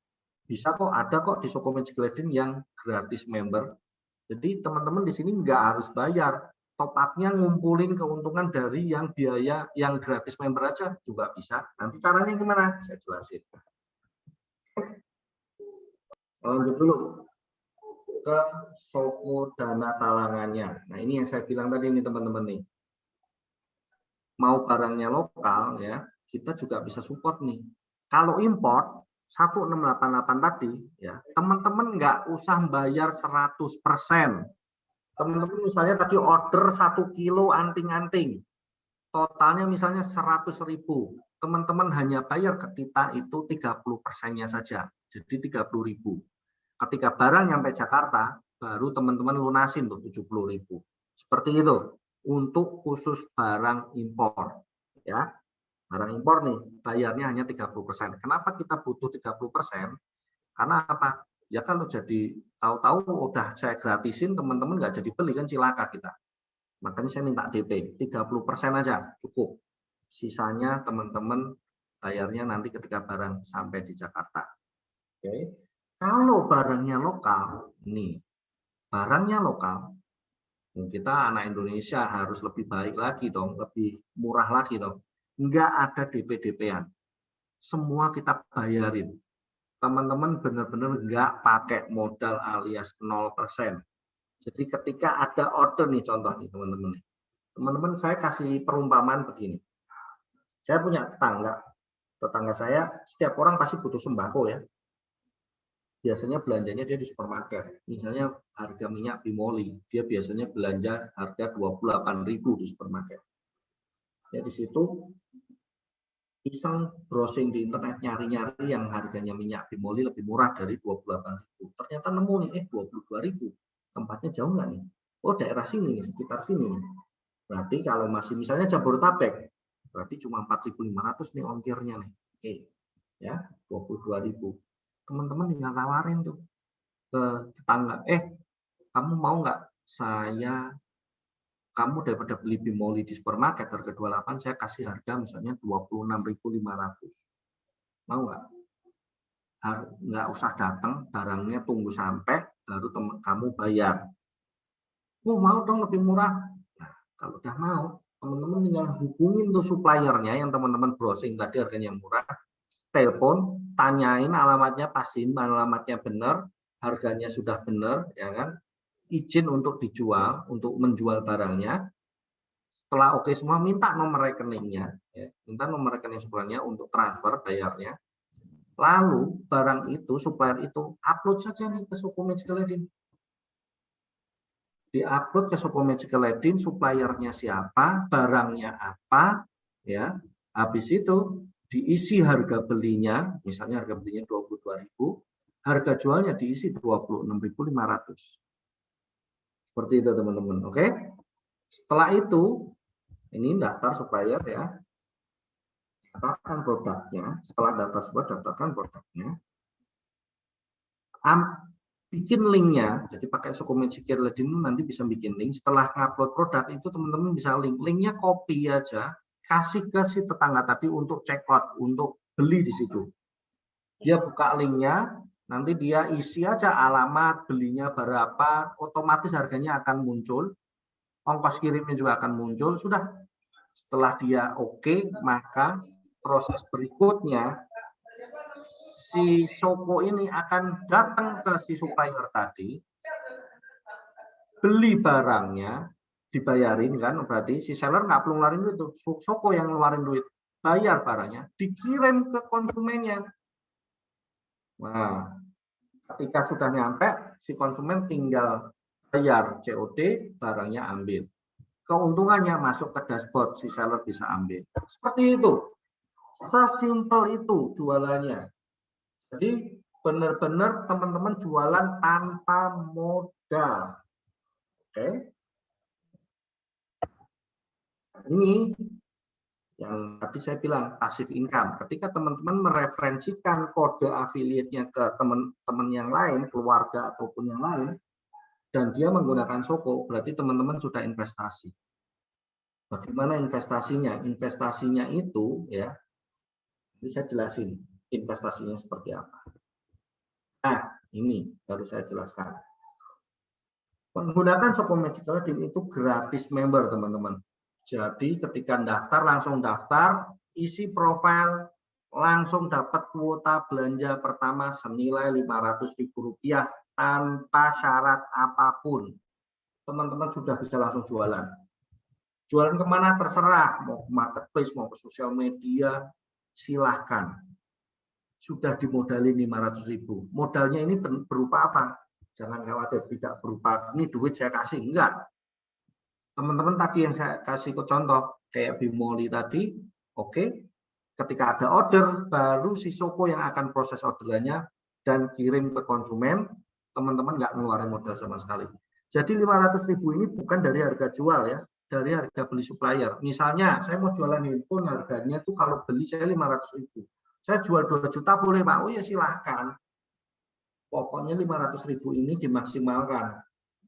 Bisa kok, ada kok di Shoko Magical Eden yang gratis member. Jadi teman-teman di sini nggak harus bayar. Top up-nya ngumpulin keuntungan dari yang biaya yang gratis member aja juga bisa. Nanti caranya gimana? Saya jelasin. Lanjut dulu ke Shoko dana talangannya. Nah ini yang saya bilang tadi nih teman-teman nih. Mau barangnya lokal ya, kita juga bisa support nih. Kalau import 1688 tadi ya, teman-teman nggak usah bayar 100%. Teman-teman misalnya tadi order 1 kilo anting-anting. totalnya misalnya 100.000, teman-teman hanya bayar ke kita itu 30%-nya saja, jadi 30.000. Ketika barang nyampe Jakarta, baru teman-teman lunasin tuh 70.000. Seperti itu untuk khusus barang impor, ya. Barang impor nih bayarnya hanya 30%. Kenapa kita butuh 30%? Karena apa? Ya kalau jadi tahu-tahu udah saya gratisin, teman-teman nggak jadi beli kan cilaka kita. Makanya saya minta DP 30% aja cukup. Sisanya teman-teman bayarnya nanti ketika barang sampai di Jakarta. Oke. Kalau barangnya lokal, nih barangnya lokal, kita anak Indonesia harus lebih baik lagi dong, lebih murah lagi dong. Nggak ada DP-DP-an. Semua kita bayarin. Teman-teman benar-benar nggak pakai modal alias 0%. Jadi ketika ada order nih, contoh nih teman-teman. Teman-teman saya kasih perumpamaan begini. Saya punya tetangga saya setiap orang pasti butuh sembako ya. Biasanya belanjanya dia di supermarket. Misalnya harga minyak Bimoli, dia biasanya belanja harga 28.000 di supermarket. Ya di situ iseng browsing di internet nyari-nyari yang harganya minyak Bimoli lebih murah dari 28.000. Ternyata nemu nih 22.000. Tempatnya jauh nggak nih? Oh daerah sini nih, sekitar sini. Berarti kalau masih misalnya Jabodetabek, berarti cuma 4.500 nih ongkirnya nih. Oke. Ya, 22.000. Teman-teman tinggal tawarin tuh ke tetangga, kamu mau nggak kamu daripada beli Bimoli di supermarket harga 28, saya kasih harga misalnya 26.500. Mau nggak? Nggak usah datang, barangnya tunggu sampai, baru kamu bayar. Oh mau dong lebih murah. Nah, kalau udah mau, teman-teman tinggal hubungin tuh suppliernya yang teman-teman browsing tadi harganya murah, telepon, tanyain alamatnya, pastiin alamatnya benar, harganya sudah benar, ya kan? Izin untuk dijual, untuk menjual barangnya. Setelah oke semua, minta nomor rekeningnya, ya. Minta nomor rekening suppliernya untuk transfer bayarnya. Lalu barang itu, supplier itu upload saja nih ke Suku Magical Ledin. Di-upload ke Suku Magical Ledin, suppliernya siapa, barangnya apa, ya. Habis itu diisi harga belinya, misalnya harga belinya 22.000, harga jualnya diisi 26.500. Seperti itu teman-teman, oke? Setelah itu, ini daftar supplier ya, daftarkan produknya. Setelah daftar supplier, daftarkan produknya. Bikin linknya, jadi pakai Suku Magical Ledin nanti bisa bikin link. Setelah ngupload produk itu teman-teman bisa linknya copy aja, kasih ke si tetangga tadi untuk check out, untuk beli di situ. Dia buka linknya, nanti dia isi aja alamat, belinya berapa, otomatis harganya akan muncul, ongkos kirimnya juga akan muncul. Sudah, setelah dia oke, maka proses berikutnya si Soko ini akan datang ke si supplier tadi, beli barangnya, dibayarin kan, berarti si seller nggak perlu ngeluarin duit tuh, Soko yang ngeluarin duit, bayar barangnya, dikirim ke konsumennya. Nah, ketika sudah nyampe, si konsumen tinggal bayar COD, barangnya ambil. Keuntungannya masuk ke dashboard, si seller bisa ambil. Seperti itu. Sesimpel itu jualannya. Jadi benar-benar teman-teman jualan tanpa modal. Oke. Ini yang tadi saya bilang passive income. Ketika teman-teman mereferensikan kode affiliate-nya ke teman-teman yang lain, keluarga ataupun yang lain, dan dia menggunakan Soko, berarti teman-teman sudah investasi. Bagaimana investasinya? Investasinya itu ya, bisa jelasin investasinya seperti apa. Nah, ini baru saya jelaskan. Menggunakan Soko Magical Ledin itu gratis member, teman-teman. Jadi ketika daftar, langsung daftar, isi profil, langsung dapat kuota belanja pertama senilai Rp500.000 tanpa syarat apapun. Teman-teman sudah bisa langsung jualan. Jualan kemana terserah, mau ke marketplace, mau ke sosial media, silahkan. Sudah dimodali 500.000. Modalnya ini berupa apa? Jangan khawatir, tidak berupa ini duit saya kasih, enggak. Teman-teman tadi yang saya kasih ke contoh, kayak Bimoli tadi, oke. Ketika ada order, baru si Soko yang akan proses orderannya dan kirim ke konsumen, teman-teman nggak ngeluarin modal sama sekali. Jadi 500.000 ini bukan dari harga jual ya, dari harga beli supplier. Misalnya saya mau jualan handphone, harganya tuh kalau beli saya 500.000. Saya jual 2 juta boleh Pak? Oh ya silahkan. Pokoknya 500.000 ini dimaksimalkan.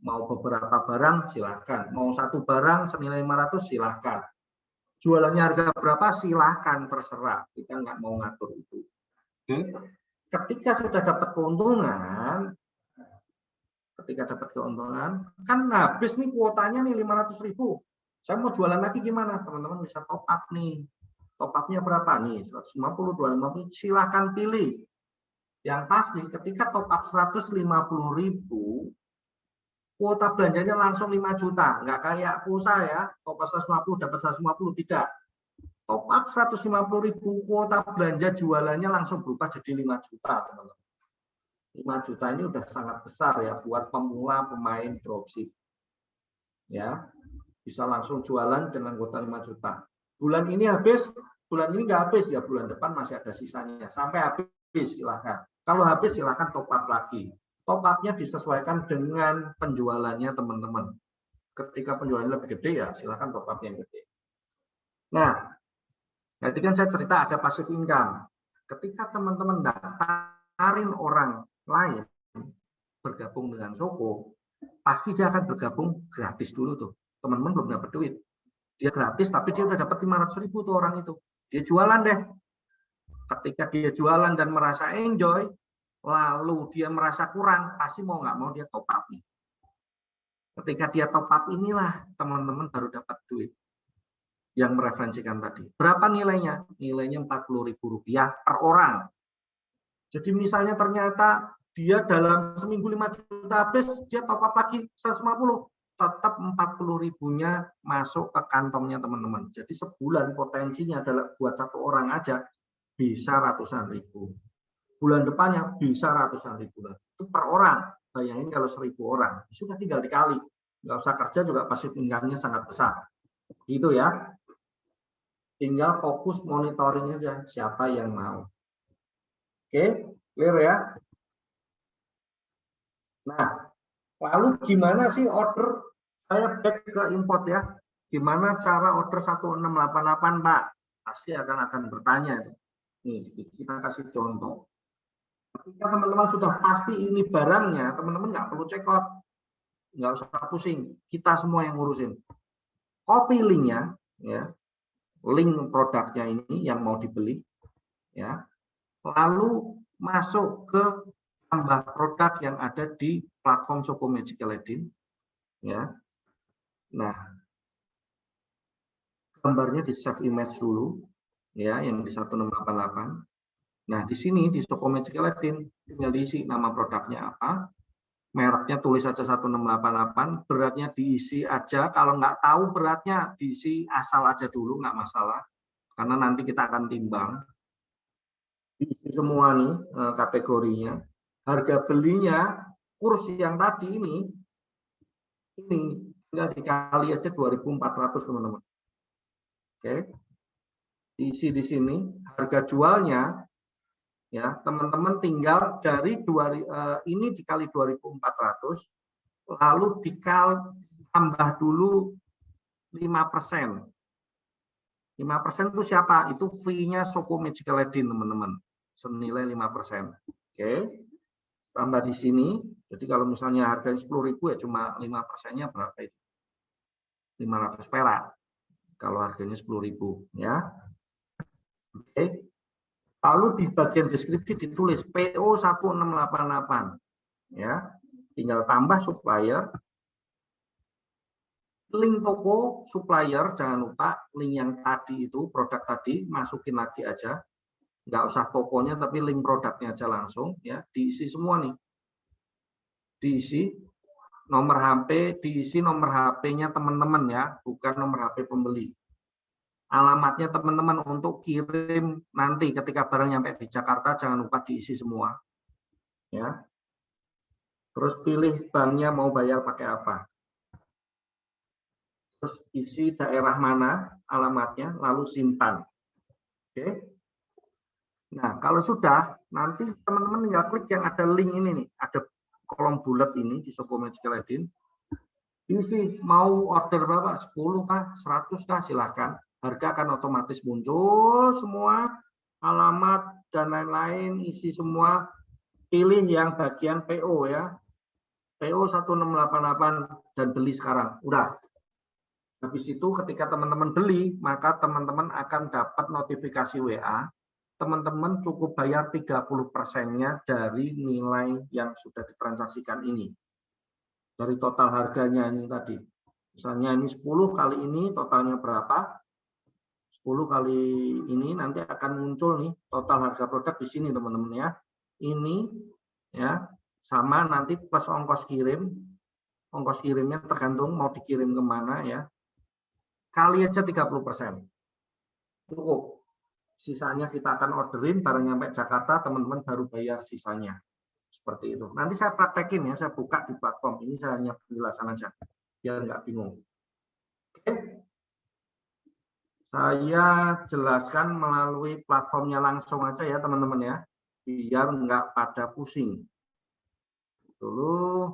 Mau beberapa barang silahkan, mau satu barang senilai 500 silahkan. Jualannya harga berapa silahkan, terserah, kita nggak mau ngatur itu. Oke. Ketika sudah dapat keuntungan, kan habis nih kuotanya nih 500.000, saya mau jualan lagi gimana, teman-teman bisa top up nih. Top up-nya berapa nih, 150, 250, silahkan pilih. Yang pasti ketika top up 150.000, kuota belanjanya langsung 5 juta, nggak kayak pulsa ya, top up 150 dapat 150, tidak. Top up 150.000, kuota belanja jualannya langsung berubah jadi 5 juta, teman-teman. 5 juta ini udah sangat besar ya buat pemula pemain dropship. Ya, bisa langsung jualan dengan kuota 5 juta. Bulan ini habis, bulan ini nggak habis ya, bulan depan masih ada sisanya. Sampai habis silahkan. Kalau habis silahkan top up lagi. Top up-nya disesuaikan dengan penjualannya teman-teman. Ketika penjualannya lebih gede ya silahkan top up yang gede. Nah, tadi kan saya cerita ada passive income. Ketika teman-teman daftarin orang lain bergabung dengan Soko, pasti dia akan bergabung gratis dulu tuh. Teman-teman belum dapat duit. Dia gratis tapi dia udah dapat 500.000 tuh orang itu. Dia jualan deh. Ketika dia jualan dan merasa enjoy, lalu dia merasa kurang, pasti mau nggak mau dia top up nih. Ketika dia top up inilah teman-teman baru dapat duit yang mereferensikan tadi. Berapa nilainya? Nilainya Rp40.000 per orang. Jadi misalnya ternyata dia dalam seminggu 5 juta habis, dia top up lagi 150, tetap 40.000-nya masuk ke kantongnya teman-teman. Jadi sebulan potensinya adalah buat satu orang aja bisa ratusan ribu. Bulan depannya bisa ratusan ribu. Itu per orang. Bayangin kalau 1.000 orang. Sudah tinggal dikali. Nggak usah kerja juga passive income-nya sangat besar. Gitu ya. Tinggal fokus monitoring aja siapa yang mau. Oke, clear ya? Nah, lalu gimana sih order? Saya back ke import ya. Gimana cara order 1688, Pak? Pasti akan bertanya itu. Nih, kita kasih contoh. Ketika teman-teman sudah pasti ini barangnya, teman-teman nggak perlu check out, nggak usah pusing, kita semua yang ngurusin. Copy linknya, ya, link produknya ini yang mau dibeli, ya, lalu masuk ke tambah produk yang ada di platform Soko Magical Eden, ya. Nah, gambarnya di save image dulu, ya, yang di 1688. Nah, di sini di Soko Magical Eden tinggal diisi nama produknya apa, mereknya tulis aja 1688, beratnya diisi aja. Kalau nggak tahu beratnya diisi asal aja dulu, nggak masalah, karena nanti kita akan timbang. Diisi semua nih kategorinya, harga belinya, kurs yang tadi ini tinggal dikali aja 2.400 teman-teman. Oke, diisi di sini harga jualnya. Ya, teman-teman tinggal dari ini dikali 2.400, lalu tambah dulu 5%. 5% itu siapa? Itu fee-nya Soko Magical Eden, teman-teman. Senilai 5%. Oke. Tambah di sini. Jadi kalau misalnya harganya 10.000 ya cuma 5%-nya berapa itu? 500 perak. Kalau harganya 10.000, ya. Oke. Lalu di bagian deskripsi ditulis PO 1688. Ya. Tinggal tambah supplier. Link toko supplier, jangan lupa link yang tadi itu, produk tadi, masukin lagi aja. Nggak usah tokonya, tapi link produknya aja langsung. Ya, diisi semua nih. Diisi nomor HP, diisi nomor HP-nya teman-teman ya, bukan nomor HP pembeli. Alamatnya teman-teman untuk kirim nanti ketika barang nyampe di Jakarta, jangan lupa diisi semua. Ya. Terus pilih banknya mau bayar pakai apa. terus isi daerah mana alamatnya, lalu simpan. Oke. Nah, kalau sudah, nanti teman-teman tinggal klik yang ada link ini nih, ada kolom bulat ini di Shopee Magical Eden. Ini sih mau order berapa? 10 kah? 100 kah? Silahkan. Harga akan otomatis muncul semua, alamat dan lain-lain, isi semua. Pilih yang bagian PO ya. PO 1688 dan beli sekarang. Udah. Habis itu ketika teman-teman beli, maka teman-teman akan dapat notifikasi WA. Teman-teman cukup bayar 30%-nya dari nilai yang sudah ditransaksikan ini. Dari total harganya ini tadi. Misalnya ini 10 kali ini totalnya berapa? 10 kali ini nanti akan muncul nih total harga produk di sini teman-teman ya. Ini ya sama nanti plus ongkos kirim. Ongkos kirimnya tergantung mau dikirim kemana ya. Kali aja 30%. Cukup. Sisanya kita akan orderin barang nyampe Jakarta, teman-teman baru bayar sisanya. Seperti itu. Nanti saya praktekin ya, saya buka di platform ini, saya hanya penjelasan aja biar nggak bingung. Oke. Saya jelaskan melalui platformnya langsung aja ya teman-teman ya, biar nggak pada pusing. Dulu.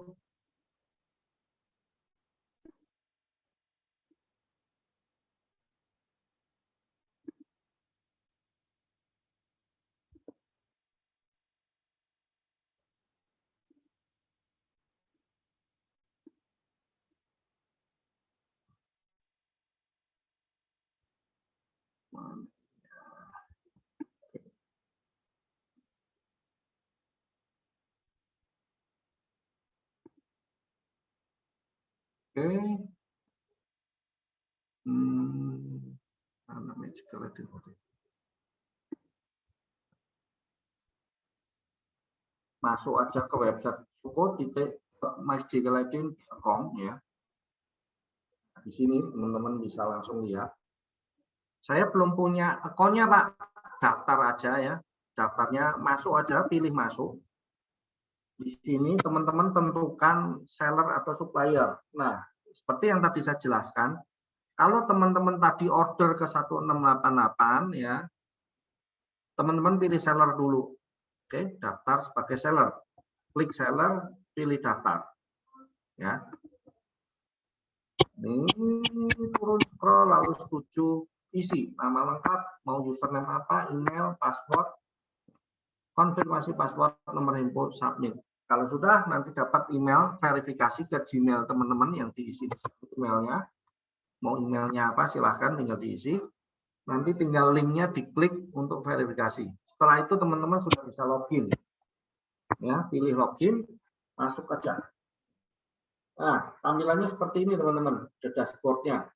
Oke. Masuk aja ke website shopee.magicaleden.com ya. Di sini teman-teman bisa langsung lihat. Saya belum punya akunnya Pak, daftar aja ya. Daftarnya masuk aja, pilih masuk. Di sini teman-teman tentukan seller atau supplier. Nah, seperti yang tadi saya jelaskan, kalau teman-teman tadi order ke 1688 ya, teman-teman pilih seller dulu. Oke, daftar sebagai seller. Klik seller, pilih daftar. Ya. Ini turun scroll lalu setuju, isi nama lengkap, mau username apa, email, password, konfirmasi password, nomor handphone, submit. Kalau sudah, nanti dapat email verifikasi ke Gmail teman-teman yang diisi di emailnya. Mau emailnya apa, silahkan tinggal diisi. Nanti tinggal linknya diklik untuk verifikasi. Setelah itu teman-teman sudah bisa login. Ya, pilih login, masuk aja. Nah, tampilannya seperti ini teman-teman, dashboard-nya.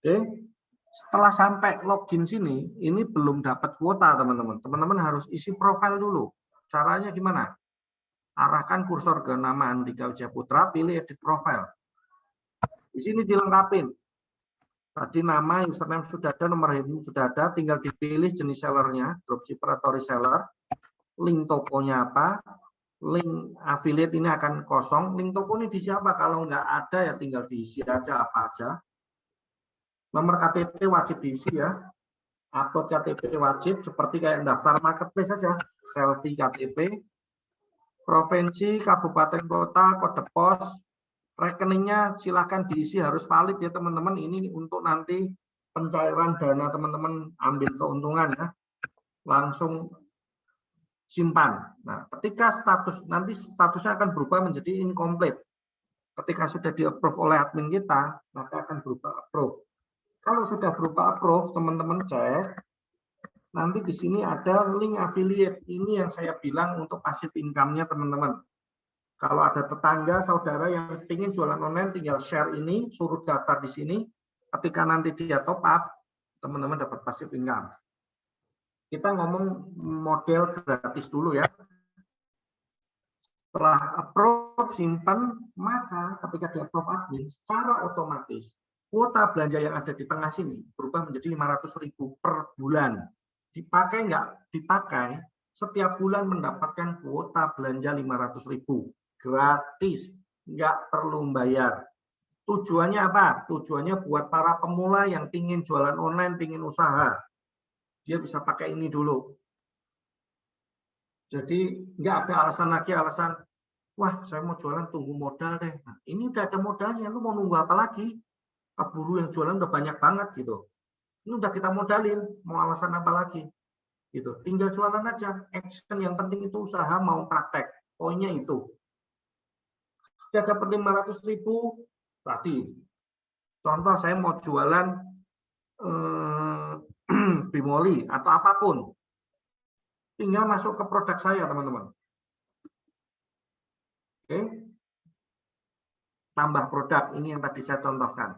Oke. Setelah sampai login sini, ini belum dapat kuota teman-teman. Teman-teman harus isi profil dulu. Caranya gimana? Arahkan kursor ke nama Andika Wijaya Putra, pilih edit profile. Di sini dilengkapin. Tadi nama, username sudah ada, nomor handphone sudah ada, tinggal dipilih jenis sellernya, dropshipper atau reseller, link tokonya apa, link affiliate ini akan kosong, link toko ini diisi apa? Kalau nggak ada ya tinggal diisi aja apa aja. Nomor KTP wajib diisi ya. Upload KTP wajib, seperti kayak daftar marketplace saja. Selfie KTP, provinsi, kabupaten, kota, kode pos, rekeningnya silahkan diisi, harus valid ya teman-teman. Ini untuk nanti pencairan dana teman-teman ambil keuntungan ya. Langsung simpan. Nah, ketika nanti statusnya akan berubah menjadi incomplete. Ketika sudah di-approve oleh admin kita, maka akan berubah approve. Kalau sudah berupa approve, teman-teman cek. Nanti di sini ada link affiliate. Ini yang saya bilang untuk passive income-nya teman-teman. Kalau ada tetangga, saudara yang ingin jualan online, tinggal share ini, suruh daftar di sini. Ketika nanti dia top up, teman-teman dapat passive income. Kita ngomong model gratis dulu ya. Setelah approve, simpan, maka ketika di approve admin, secara otomatis kuota belanja yang ada di tengah sini berubah menjadi 500.000 per bulan. Dipakai nggak dipakai, setiap bulan mendapatkan kuota belanja 500.000 gratis, nggak perlu bayar. Tujuannya apa? Tujuannya buat para pemula yang pingin jualan online, pingin usaha. Dia bisa pakai ini dulu. Jadi nggak ada alasan lagi, wah saya mau jualan tunggu modal deh. Nah, ini udah ada modalnya, lu mau nunggu apa lagi? Keburu yang jualan udah banyak banget gitu. Ini udah kita modalin, mau alasan apa lagi? Gitu. Tinggal jualan aja. Action yang penting itu usaha mau praktek. Poinnya itu. Sudah dapat 500.000 tadi. Contoh saya mau jualan bimoli atau apapun. Tinggal masuk ke produk saya, teman-teman. Oke. Tambah produk, ini yang tadi saya contohkan.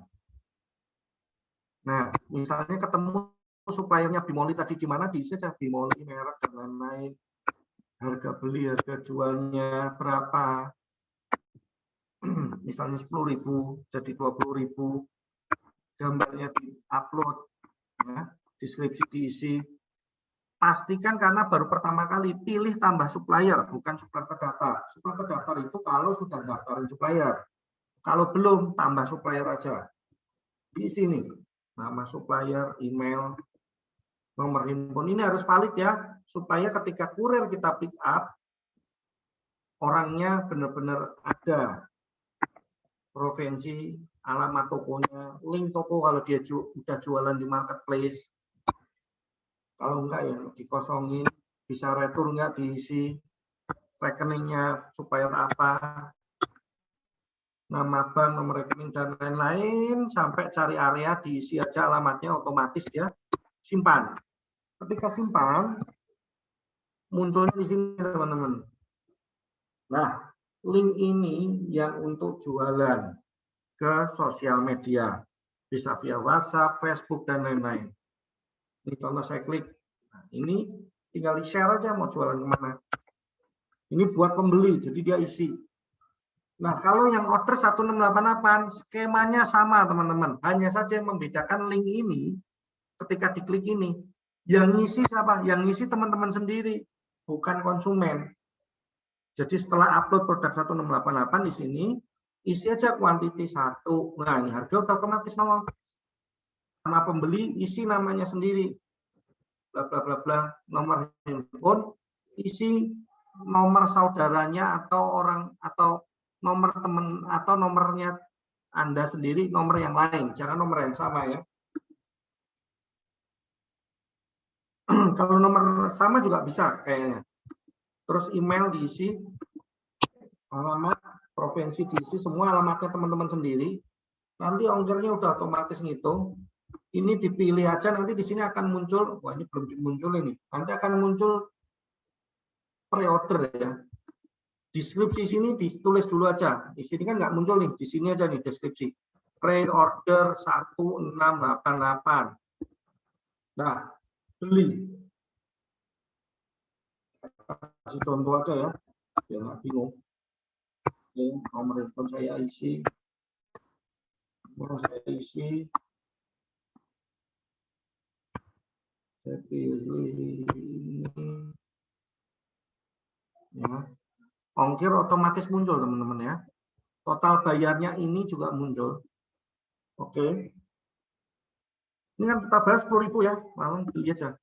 Nah, misalnya ketemu suppliernya bimoli tadi di mana, diisi aja bimoli, merek, dan lain-lain. Harga beli, harga jualnya berapa. Misalnya 10.000 jadi 20.000. Gambarnya di-upload, ya, deskripsi diisi. Pastikan karena baru pertama kali, pilih tambah supplier, bukan supplier terdaftar. Supplier terdaftar itu kalau sudah daftarin supplier. Kalau belum, tambah supplier aja. Di sini, nama supplier, email, nomor handphone. Ini harus valid ya, supaya ketika kurir kita pick up, orangnya benar-benar ada. Provinsi, alamat tokonya, link toko kalau dia udah jualan di marketplace. Kalau enggak ya dikosongin, bisa retur enggak diisi, rekeningnya supplier apa, nama bank, nomor rekening, dan lain-lain, sampai cari area diisi aja alamatnya, otomatis ya simpan. Ketika simpan, munculnya di sini teman-teman. Nah, link ini yang untuk jualan ke sosial media, bisa via WhatsApp, Facebook, dan lain-lain. Ini contoh saya klik. Nah, ini tinggal di-share aja mau jualan kemana. Ini buat pembeli, jadi dia isi. Nah, kalau yang order 1688, skemanya sama teman-teman. Hanya saja yang membedakan link ini, ketika diklik ini, yang ngisi siapa? Yang ngisi teman-teman sendiri, bukan konsumen. Jadi setelah upload produk 1688 di sini, isi aja quantity 1. Nah, ini harga udah otomatis nongol. Nama pembeli, isi namanya sendiri. Bla bla bla bla, nomor handphone, isi nomor saudaranya atau orang atau nomor teman atau nomornya Anda sendiri, nomor yang lain, jangan nomor yang sama ya. Kalau nomor sama juga bisa kayaknya. Terus email diisi, alamat, provinsi diisi, semua alamatnya teman-teman sendiri. Nanti ongkirnya udah otomatis ngitung. Ini dipilih aja, nanti di sini akan muncul, wah ini belum muncul ini, nanti akan muncul pre-order ya. Deskripsi sini ditulis dulu aja. Di sini kan nggak muncul nih, di sini aja nih deskripsi. Pre-order 1688. Nah, beli. Kasih contoh aja ya, biar nggak bingung. Oke, nomor telepon saya isi. Nomor saya isi. Saya pilih ini. Ya. Ongkir otomatis muncul teman-teman ya. Total bayarnya ini juga muncul. Oke. Ini kan total bayar 10.000 ya, langsung pilih aja.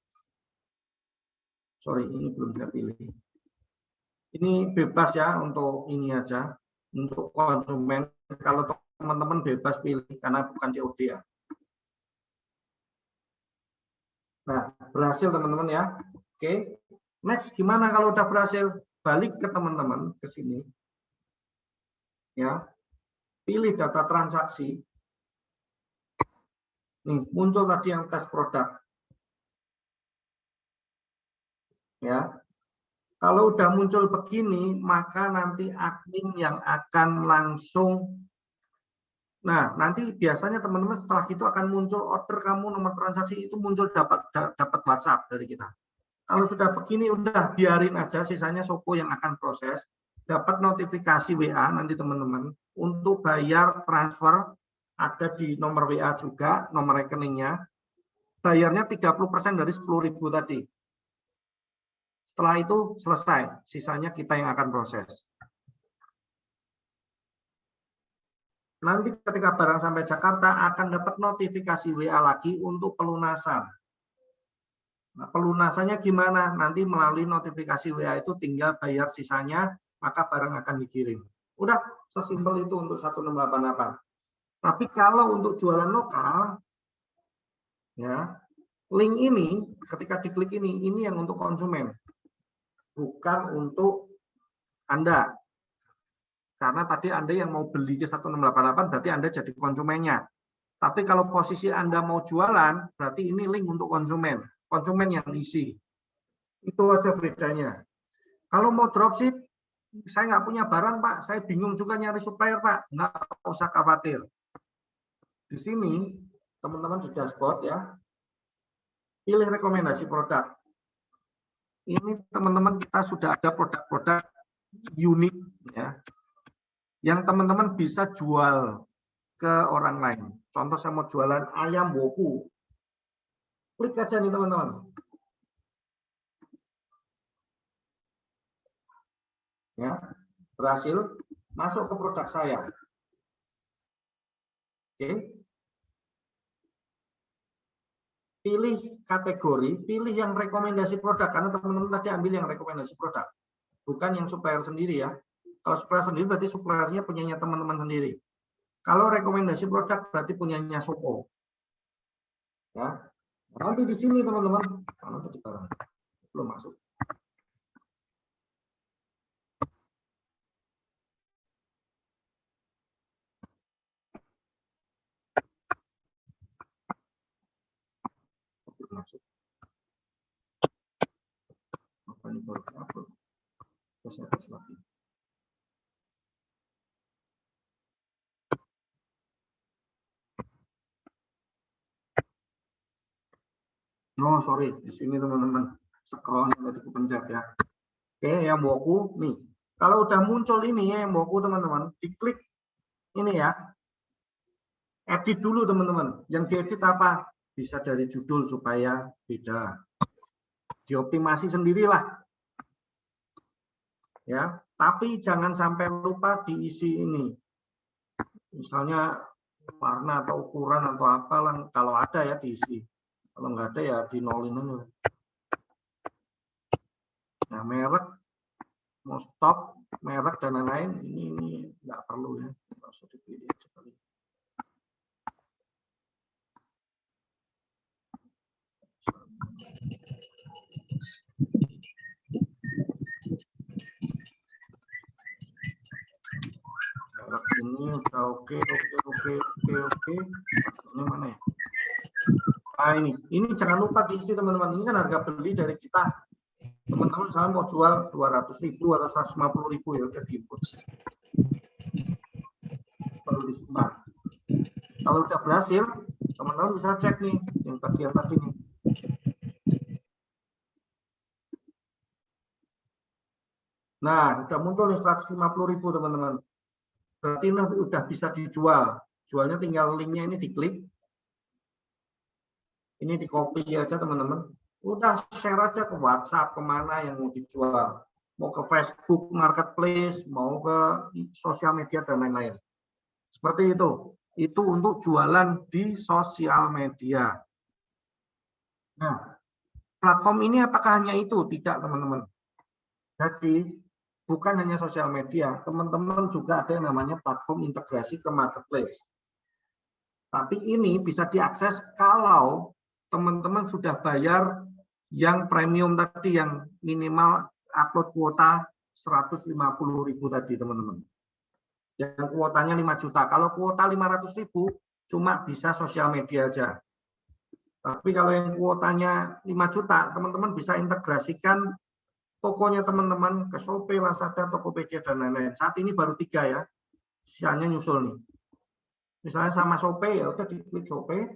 Sorry, ini belum saya pilih. Ini bebas ya untuk ini aja, untuk konsumen. Kalau teman-teman bebas pilih karena bukan COD ya. Nah, berhasil teman-teman ya. Oke. Next, gimana kalau udah berhasil? Balik ke teman-teman ke sini. Ya. Pilih data transaksi. Nih, muncul tadi yang tes produk. Ya. Kalau udah muncul begini, maka nanti admin yang akan langsung. Nah, nanti biasanya teman-teman setelah itu akan muncul order kamu, nomor transaksi itu muncul dapat WhatsApp dari kita. Kalau sudah begini, udah biarin aja, sisanya Soko yang akan proses. Dapat notifikasi WA nanti teman-teman untuk bayar transfer ada di nomor WA juga, nomor rekeningnya. Bayarnya 30% dari 10.000 tadi. Setelah itu selesai, sisanya kita yang akan proses. nanti ketika barang sampai Jakarta akan dapat notifikasi WA lagi untuk pelunasan. Nah, pelunasannya gimana? Nanti melalui notifikasi WA itu tinggal bayar sisanya, maka barang akan dikirim. Udah sesimpel itu untuk 1688. Tapi kalau untuk jualan lokal, ya, link ini ketika diklik ini yang untuk konsumen, bukan untuk Anda. Karena tadi Anda yang mau beli ke 1688 berarti Anda jadi konsumennya. Tapi kalau posisi Anda mau jualan, berarti ini link untuk konsumen. Konsumen yang isi. Itu aja bedanya. Kalau mau dropship, saya nggak punya barang, Pak. Saya bingung juga nyari supplier, Pak. Nggak usah khawatir. Di sini, teman-teman di dashboard ya, pilih rekomendasi produk. Ini teman-teman kita sudah ada produk-produk unik ya, yang teman-teman bisa jual ke orang lain. Contoh saya mau jualan ayam woku. Klik aja nih teman-teman. Ya, berhasil masuk ke produk saya. Oke. Pilih kategori, pilih yang rekomendasi produk karena teman-teman tadi ambil yang rekomendasi produk, bukan yang supplier sendiri ya. Kalau supplier sendiri berarti suppliernya punyanya teman-teman sendiri. Kalau rekomendasi produk berarti punyanya Soko. Ya. Nanti di sini teman-teman, kalau tadi barang belum masuk. Belum masuk. Apa ini baru upload? Saya tes lagi. Oh, sorry, di sini teman-teman. Scroll tadi kepencet ya. Oke, yang Woku nih. Kalau udah muncul ini ya yang Woku teman-teman, diklik ini ya. Edit dulu teman-teman. Yang diedit apa? Bisa dari judul supaya beda. Dioptimasi sendirilah. Ya, tapi jangan sampai lupa diisi ini. Misalnya warna atau ukuran atau apalah, kalau ada ya diisi. Kalau nggak ada ya dinolin aja. Nah, merek mau stop, merek dan lain-lain ini nggak perlu ya. Nggak usah dipilih sekali. Merek ini udah oke. Ini mana ya? Nah ini jangan lupa diisi teman-teman. Ini kan harga beli dari kita. Teman-teman misalnya mau jual 200.000 atau 150.000 ya udah diinput. Baru disimpan. Kalau udah berhasil, teman-teman bisa cek nih yang bagian tadi nih. Nah, udah muncul nih 150.000 teman-teman. Berarti ini udah bisa dijual. Jualnya tinggal linknya ini diklik. Ini di copy aja teman-teman. Udah share aja ke WhatsApp, kemana yang mau dijual. Mau ke Facebook Marketplace, mau ke sosial media dan lain-lain. Seperti itu. Itu untuk jualan di sosial media. Nah, platform ini apakah hanya itu? Tidak teman-teman. Jadi bukan hanya sosial media, teman-teman juga ada yang namanya platform integrasi ke marketplace. Tapi ini bisa diakses kalau teman-teman sudah bayar yang premium tadi, yang minimal upload kuota 150.000 tadi teman-teman. Yang kuotanya 5 juta. Kalau kuota 500.000 cuma bisa sosial media aja. Tapi kalau yang kuotanya 5 juta, teman-teman bisa integrasikan tokonya teman-teman ke Shopee, Lazada, Tokopedia, dan lain-lain. Saat ini baru 3 ya, sisanya nyusul nih. Misalnya sama Shopee, ya udah diklik Shopee.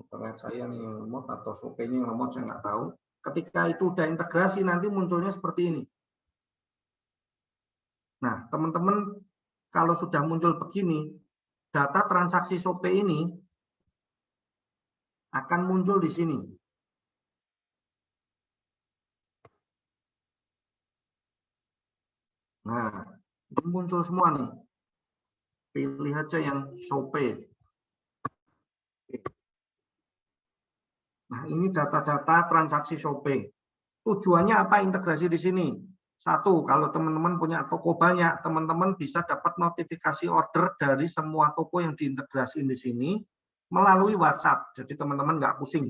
Internet saya nih yang remote atau Shopee-nya yang remote, saya nggak tahu. Ketika itu udah integrasi, nanti munculnya seperti ini. Nah, teman-teman, kalau sudah muncul begini, data transaksi Shopee ini akan muncul di sini. Nah, ini muncul semua nih. Pilih aja yang Shopee. Nah, ini data-data transaksi Shopee. Tujuannya apa integrasi di sini? Satu, kalau teman-teman punya toko banyak, teman-teman bisa dapat notifikasi order dari semua toko yang diintegrasi di sini melalui WhatsApp. Jadi teman-teman nggak pusing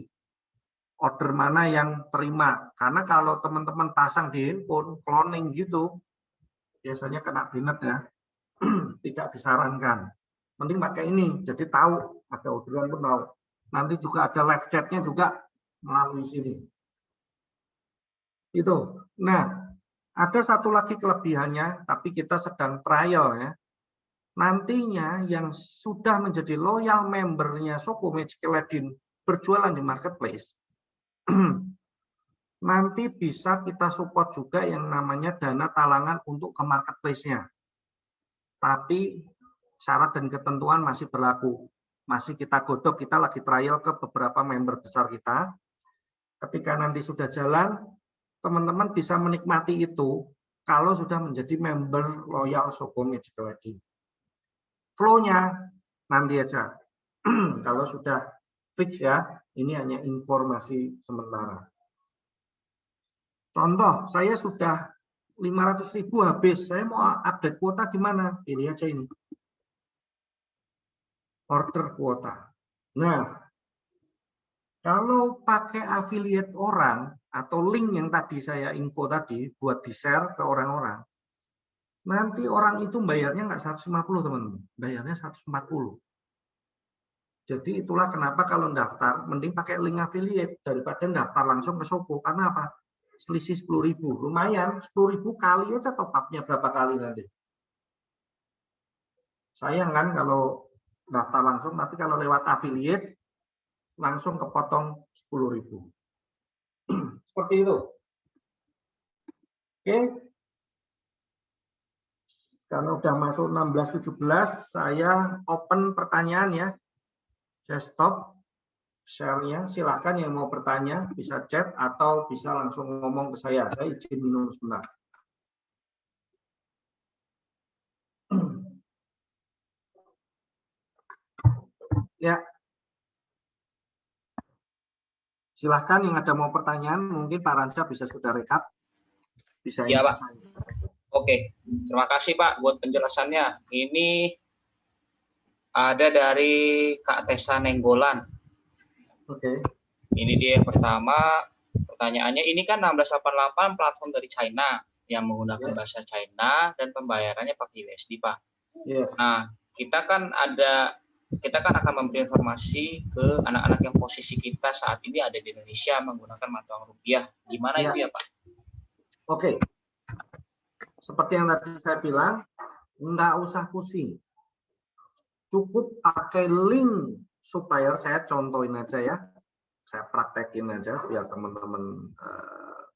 order mana yang terima. Karena kalau teman-teman pasang di handphone, cloning gitu, biasanya kena binet ya. Tidak disarankan. Mending pakai ini, jadi tahu ada orderan pun tahu. Nanti juga ada live chatnya juga melalui sini. Itu. Nah, ada satu lagi kelebihannya, tapi kita sedang trial ya. Nantinya yang sudah menjadi loyal membernya Shoko Magical Ladin berjualan di marketplace, nanti bisa kita support juga yang namanya dana talangan untuk ke marketplace-nya. Tapi syarat dan ketentuan masih berlaku. Masih kita godok, kita lagi trial ke beberapa member besar kita. Ketika nanti sudah jalan, teman-teman bisa menikmati itu kalau sudah menjadi member loyal Shoko Magical Ladin. Flow-nya nanti aja. Kalau sudah fix ya, ini hanya informasi sementara. Contoh, saya sudah 500.000 habis, saya mau update kuota gimana? Pilih aja ini. Order kuota. Nah, kalau pakai affiliate orang atau link yang tadi saya info tadi buat di-share ke orang-orang, nanti orang itu bayarnya nggak 150 teman-teman, bayarnya 140. Jadi itulah kenapa kalau daftar, mending pakai link affiliate daripada daftar langsung ke Shoko. Karena apa? Selisih 10.000. Lumayan, 10.000 kali aja top up-nya berapa kali nanti. Sayang kan kalau daftar langsung, tapi kalau lewat affiliate, langsung kepotong 10.000. Seperti itu. Oke. Karena udah masuk 16.17, saya open pertanyaan ya. Saya stop share-nya. Silakan yang mau bertanya bisa chat atau bisa langsung ngomong ke saya. Saya izin minum sebentar. Ya. Silahkan yang ada mau pertanyaan, mungkin Pak Ransa bisa sudah rekap. Bisa ya Pak. Oke, terima kasih Pak buat penjelasannya. Ini ada dari Kak Tessa Nenggolan. Oke. Ini dia yang pertama, pertanyaannya ini kan 1688 platform dari China yang menggunakan bahasa China dan pembayarannya pakai USD Pak. Nah, kita kan akan memberi informasi ke anak-anak yang posisi kita saat ini ada di Indonesia menggunakan mata uang rupiah. Gimana itu ya Pak? Oke. Seperti yang tadi saya bilang, nggak usah pusing. Cukup pakai link supplier, saya contohin aja ya. Saya praktekin aja biar teman-teman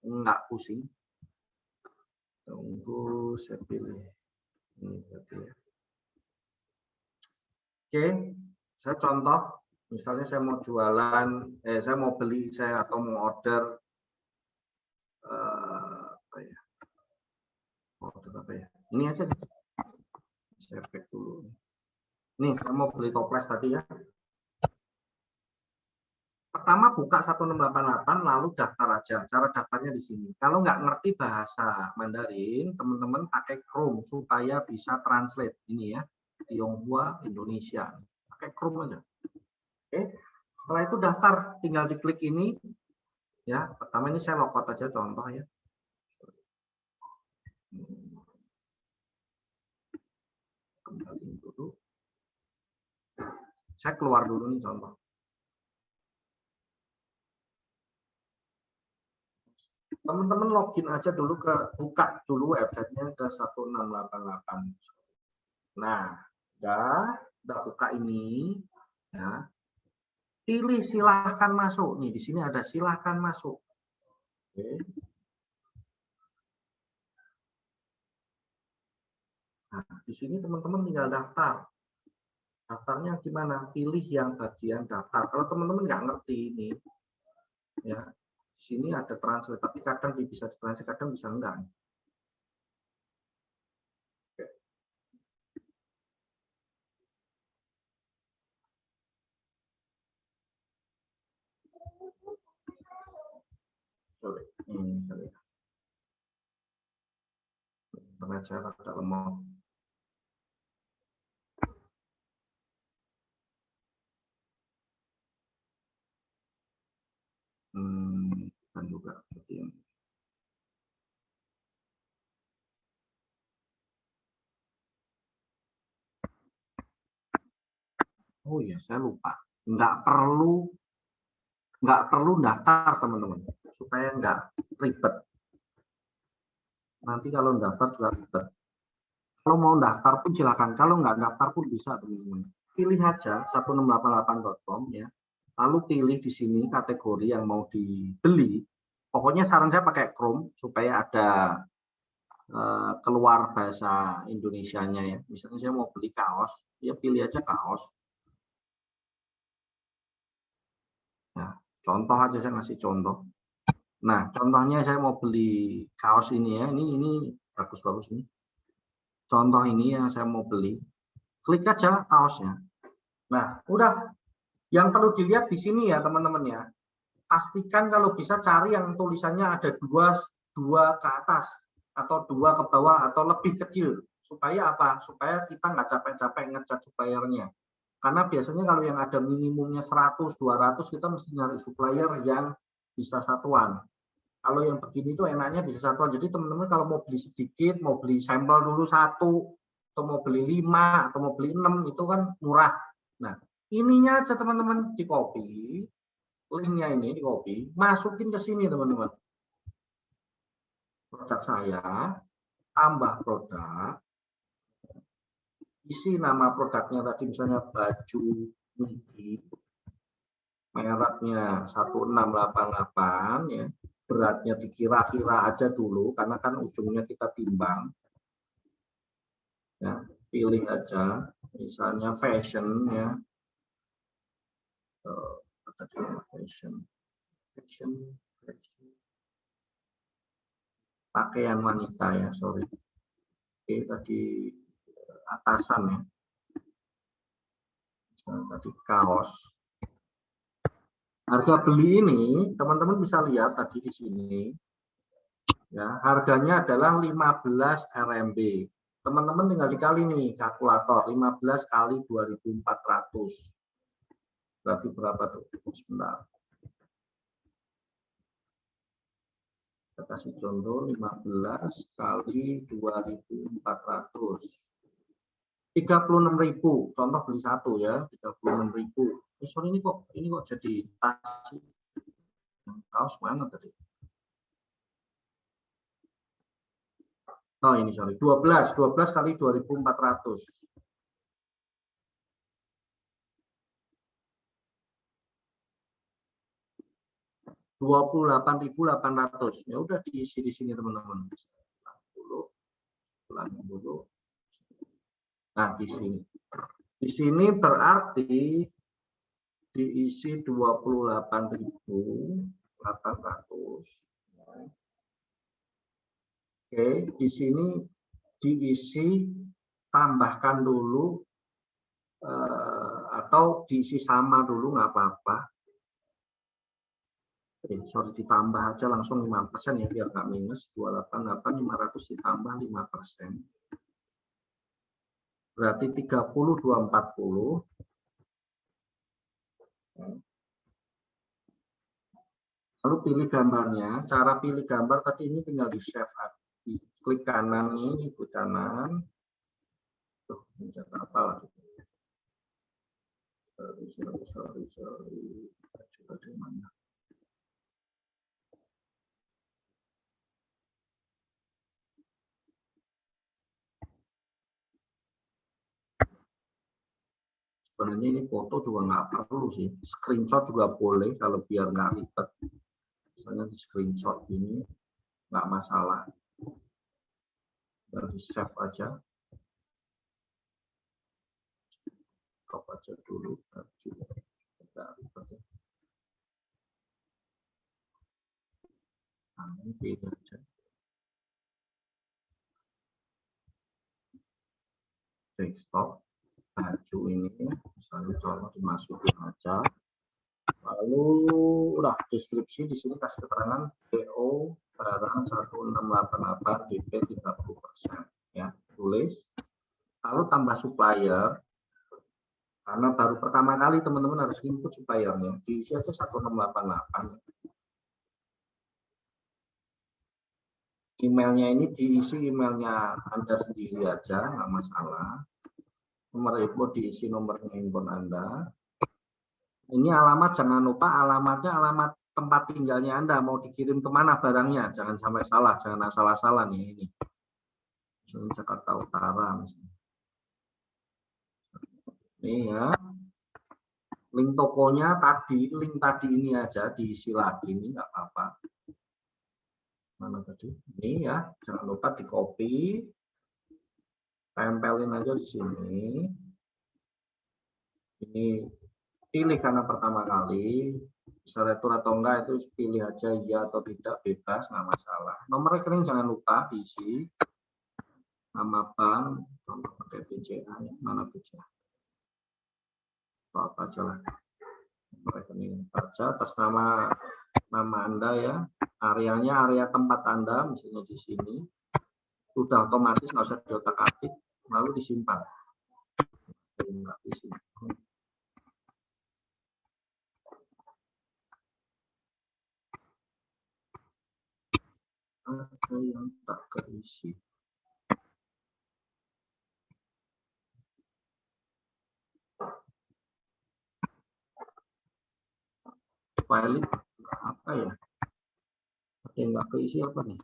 nggak pusing. Tunggu, saya pilih. Ini berarti ya. Oke, saya contoh. Misalnya saya mau jualan, saya mau beli, atau mau order apa ya? Order apa ya? Ini aja. Saya back dulu. Nih, saya mau beli toples tadi ya. Pertama buka 1688, lalu daftar aja. Cara daftarnya di sini. Kalau nggak ngerti bahasa Mandarin, teman-teman pakai Chrome supaya bisa translate. Ini ya, Tionghoa, Indonesia. Pakai Chrome aja. Oke. Setelah itu daftar, tinggal diklik ini. Ya, pertama ini saya logout aja contoh ya. Kembali dulu. Saya keluar dulu nih contoh. Teman-teman login aja dulu buka dulu websitenya ke 1688. Nah, udah buka ini, ya. Pilih silahkan masuk. Nih, di sini ada silahkan masuk. Oke. Nah, di sini teman-teman tinggal daftar. Daftarnya gimana? Pilih yang bagian daftar. Kalau teman-teman nggak ngerti ini, ya di sini ada translate, tapi kadang bisa ditranslate, kadang bisa enggak. Sorry, ini kali ya. Internet saya agak lemah. Kan juga seperti ini. Oh iya, saya lupa. Nggak perlu daftar teman-teman, supaya nggak ribet. Nanti kalau daftar juga ribet. Kalau mau daftar pun silakan. Kalau nggak daftar pun bisa teman-teman. Pilih aja 1688.com ya. Lalu pilih di sini kategori yang mau dibeli. Pokoknya saran saya pakai Chrome supaya ada keluar bahasa Indonesianya ya. Misalnya saya mau beli kaos, ya pilih aja kaos. Nah, contoh aja saya ngasih contoh. Nah, contohnya saya mau beli kaos ini ya. Ini bagus-bagus nih. Contoh ini yang saya mau beli. Klik aja kaosnya. Nah, udah. Yang perlu dilihat di sini ya teman-teman ya. Pastikan kalau bisa cari yang tulisannya ada dua ke atas atau dua ke bawah atau lebih kecil. Supaya apa? Supaya kita nggak capek-capek ngecat suppliernya. Karena biasanya kalau yang ada minimumnya 100, 200 kita mesti nyari supplier yang bisa satuan. Kalau yang begini tuh enaknya bisa satuan. Jadi teman-teman kalau mau beli sedikit, mau beli sampel dulu 1, atau mau beli 5, atau mau beli 6, itu kan murah. Nah, ininya aja teman-teman di copy, linknya ini di copy, masukin ke sini teman-teman. Produk saya, tambah produk, isi nama produknya tadi misalnya baju midi, mereknya 1688 ya, beratnya dikira-kira aja dulu karena kan ujungnya kita timbang. Ya, pilih aja misalnya fashion ya. Fashion. Pakaian wanita ya, sorry. Oke, tadi atasan ya. Tadi kaos. Harga beli ini teman-teman bisa lihat tadi di sini. Ya, harganya adalah 15 RMB. Teman-teman tinggal dikali nih kalkulator 15 kali 2.400. Berarti berapa tuh? Sebentar. Kita kasih contoh 15 kali 2.400. 36.000. Contoh beli satu ya, 36.000. Sorry ini kok jadi tas. Kaos mana tadi? Oh ini sorry, 12 kali 2.400. 28.800. Ya udah diisi di sini teman-teman. 90. Nah, di sini. Di sini berarti diisi 28.800. Oke, di sini diisi tambahkan dulu atau diisi sama dulu nggak apa-apa. Sorry, ditambah aja langsung 5% ya biar nggak minus. 288.500 ditambah 5%. Berarti 30.240. Lalu pilih gambarnya. Cara pilih gambar tadi ini tinggal di save. Di klik kanan ini, klik kanan. Tuh, mencet apa lagi? Sorry. Coba di mana? Sebenarnya ini foto juga nggak perlu sih, screenshot juga boleh kalau biar nggak ribet. Misalnya di screenshot ini nggak masalah, dan di save aja. stop aja dulu. Pilih aja. Desktop baju ini misalnya contoh dimasukin aja, lalu udah deskripsi di sini kasih keterangan PO barang 1688 DP 30% ya, tulis, lalu tambah supplier karena baru pertama kali teman-teman harus input suppliernya, diisi aja 1688. Emailnya ini diisi emailnya Anda sendiri aja, nggak masalah. Nomor info diisi nomornya handphone Anda. Ini alamat, jangan lupa alamatnya alamat tempat tinggalnya Anda, mau dikirim kemana barangnya, jangan sampai salah, jangan asal-asalan ini. Misalnya Jakarta Utara misalnya. Ini ya, link tokonya tadi, link tadi ini aja diisi lagi, ini nggak apa-apa. Mana tadi? Ini ya, jangan lupa di copy, tempelin aja di sini. Ini pilih karena pertama kali, bisa retur atau enggak itu pilih aja ya atau tidak, bebas, nggak masalah. Nomor rekening jangan lupa diisi, nama bank, pakai BCA, mana BCA? Apa aja lah. Nomor rekening baca atas nama Anda ya, areanya area tempat Anda, misalnya di sini, sudah otomatis nggak usah diotak-atik, lalu disimpan. Enggak disimpan. Ada yang tak keisi. File apa ya? Ada yang nggak keisi apa nih?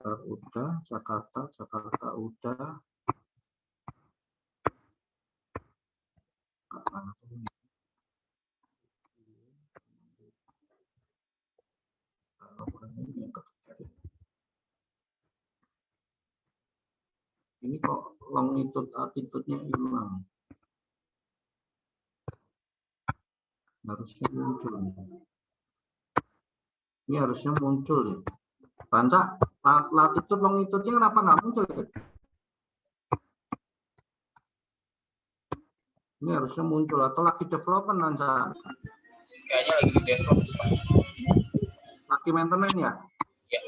Udah, Jakarta udah. Ini kok attitude-nya hilang. Harusnya muncul. Ini harusnya muncul ya. Banca, latitude longitude-nya kenapa nggak muncul ya? Ini harusnya muncul atau lagi development Anca? Kayaknya lagi di develop. Lagi maintenance ya? Ya.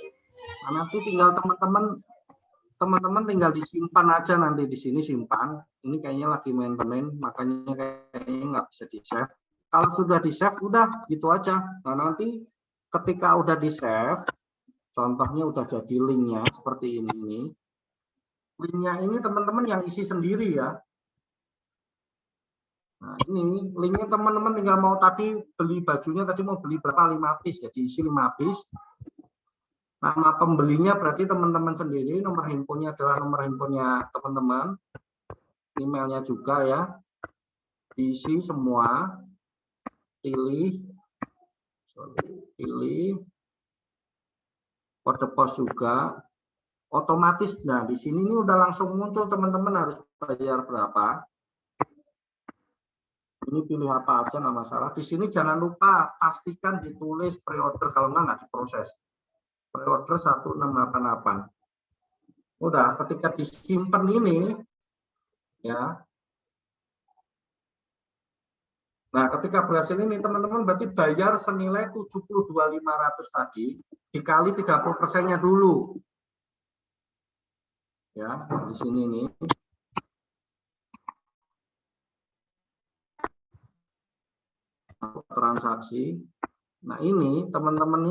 Nah, nanti tinggal teman-teman tinggal disimpan aja nanti di sini simpan. Ini kayaknya lagi maintenance, makanya kayaknya nggak bisa di-save. Kalau sudah di-save udah gitu aja. Nah, nanti ketika udah di-save, contohnya udah jadi linknya seperti ini. Linknya ini teman-teman yang isi sendiri ya. Nah, ini linknya teman-teman tinggal mau tadi beli bajunya, tadi mau beli berapa? 5 piece, jadi isi 5 piece. Nama pembelinya berarti teman-teman sendiri, nomor handphonenya adalah nomor handphonenya teman-teman, emailnya juga ya, diisi semua, pilih, kode pos juga, otomatis. Nah di sini ini udah langsung muncul teman-teman harus bayar berapa. Ini pilih apa aja nggak masalah. Di sini jangan lupa pastikan ditulis pre-order, kalau nggak diproses. Pre-order 1688. Udah, ketika disimpan ini, ya. Nah, ketika berhasil ini teman-teman berarti bayar senilai 72.500 tadi dikali 30%-nya dulu. Ya, di sini nih. Transaksi. Nah, ini teman-teman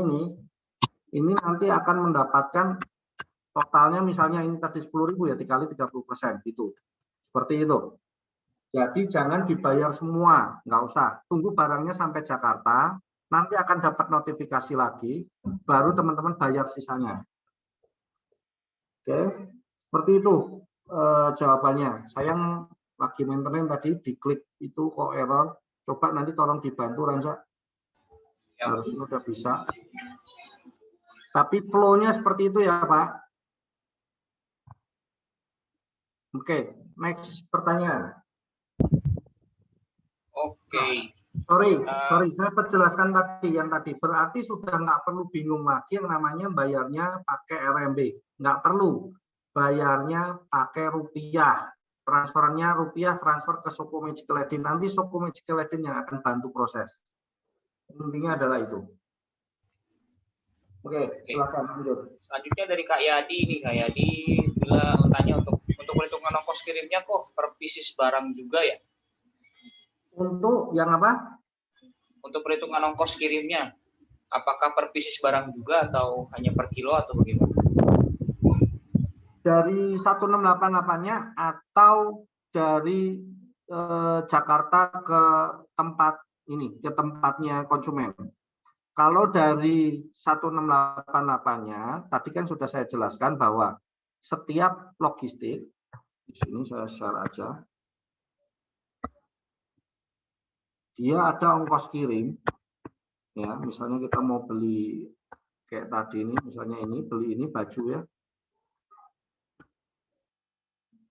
ini nanti akan mendapatkan totalnya misalnya ini tadi 10.000 ya dikali 30% gitu. Seperti itu. Jadi jangan dibayar semua, nggak usah. Tunggu barangnya sampai Jakarta, nanti akan dapat notifikasi lagi, baru teman-teman bayar sisanya. Oke, seperti itu jawabannya. Sayang lagi maintenance tadi diklik itu kok error. Coba nanti tolong dibantu Ransa. Harusnya udah bisa. Tapi flow-nya seperti itu ya Pak. Oke, next pertanyaan. Oke. Sorry, saya perjelaskan tadi yang tadi. Berarti sudah nggak perlu bingung lagi yang namanya bayarnya pakai RMB. Nggak perlu. Bayarnya pakai rupiah. Transfernya rupiah, transfer ke Soko Magical Eden. Nanti Soko Magical Eden yang akan bantu proses. Intinya adalah itu. Oke, silakan lanjut. Selanjutnya dari Kak Yadi nih, Kak Yadi bila bertanya untuk perhitungan ongkos kirimnya kok per pieces barang juga ya? Untuk yang apa? Untuk perhitungan ongkos kirimnya, apakah per pieces barang juga atau hanya per kilo atau bagaimana? Dari 1688-nya atau dari Jakarta ke tempat ini, ke tempatnya konsumen. Kalau dari 1688-nya, tadi kan sudah saya jelaskan bahwa setiap logistik, di sini saya share aja, dia ada ongkos kirim, ya misalnya kita mau beli kayak tadi ini, misalnya ini beli ini baju ya,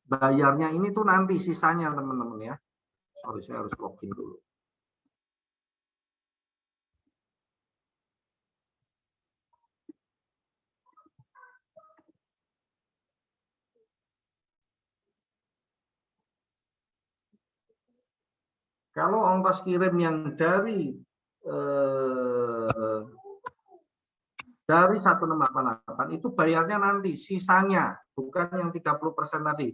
bayarnya ini tuh nanti sisanya teman-teman ya. Sorry, saya harus login dulu. Kalau ongkos kirim yang dari 1688 itu bayarnya nanti sisanya, bukan yang 30% tadi.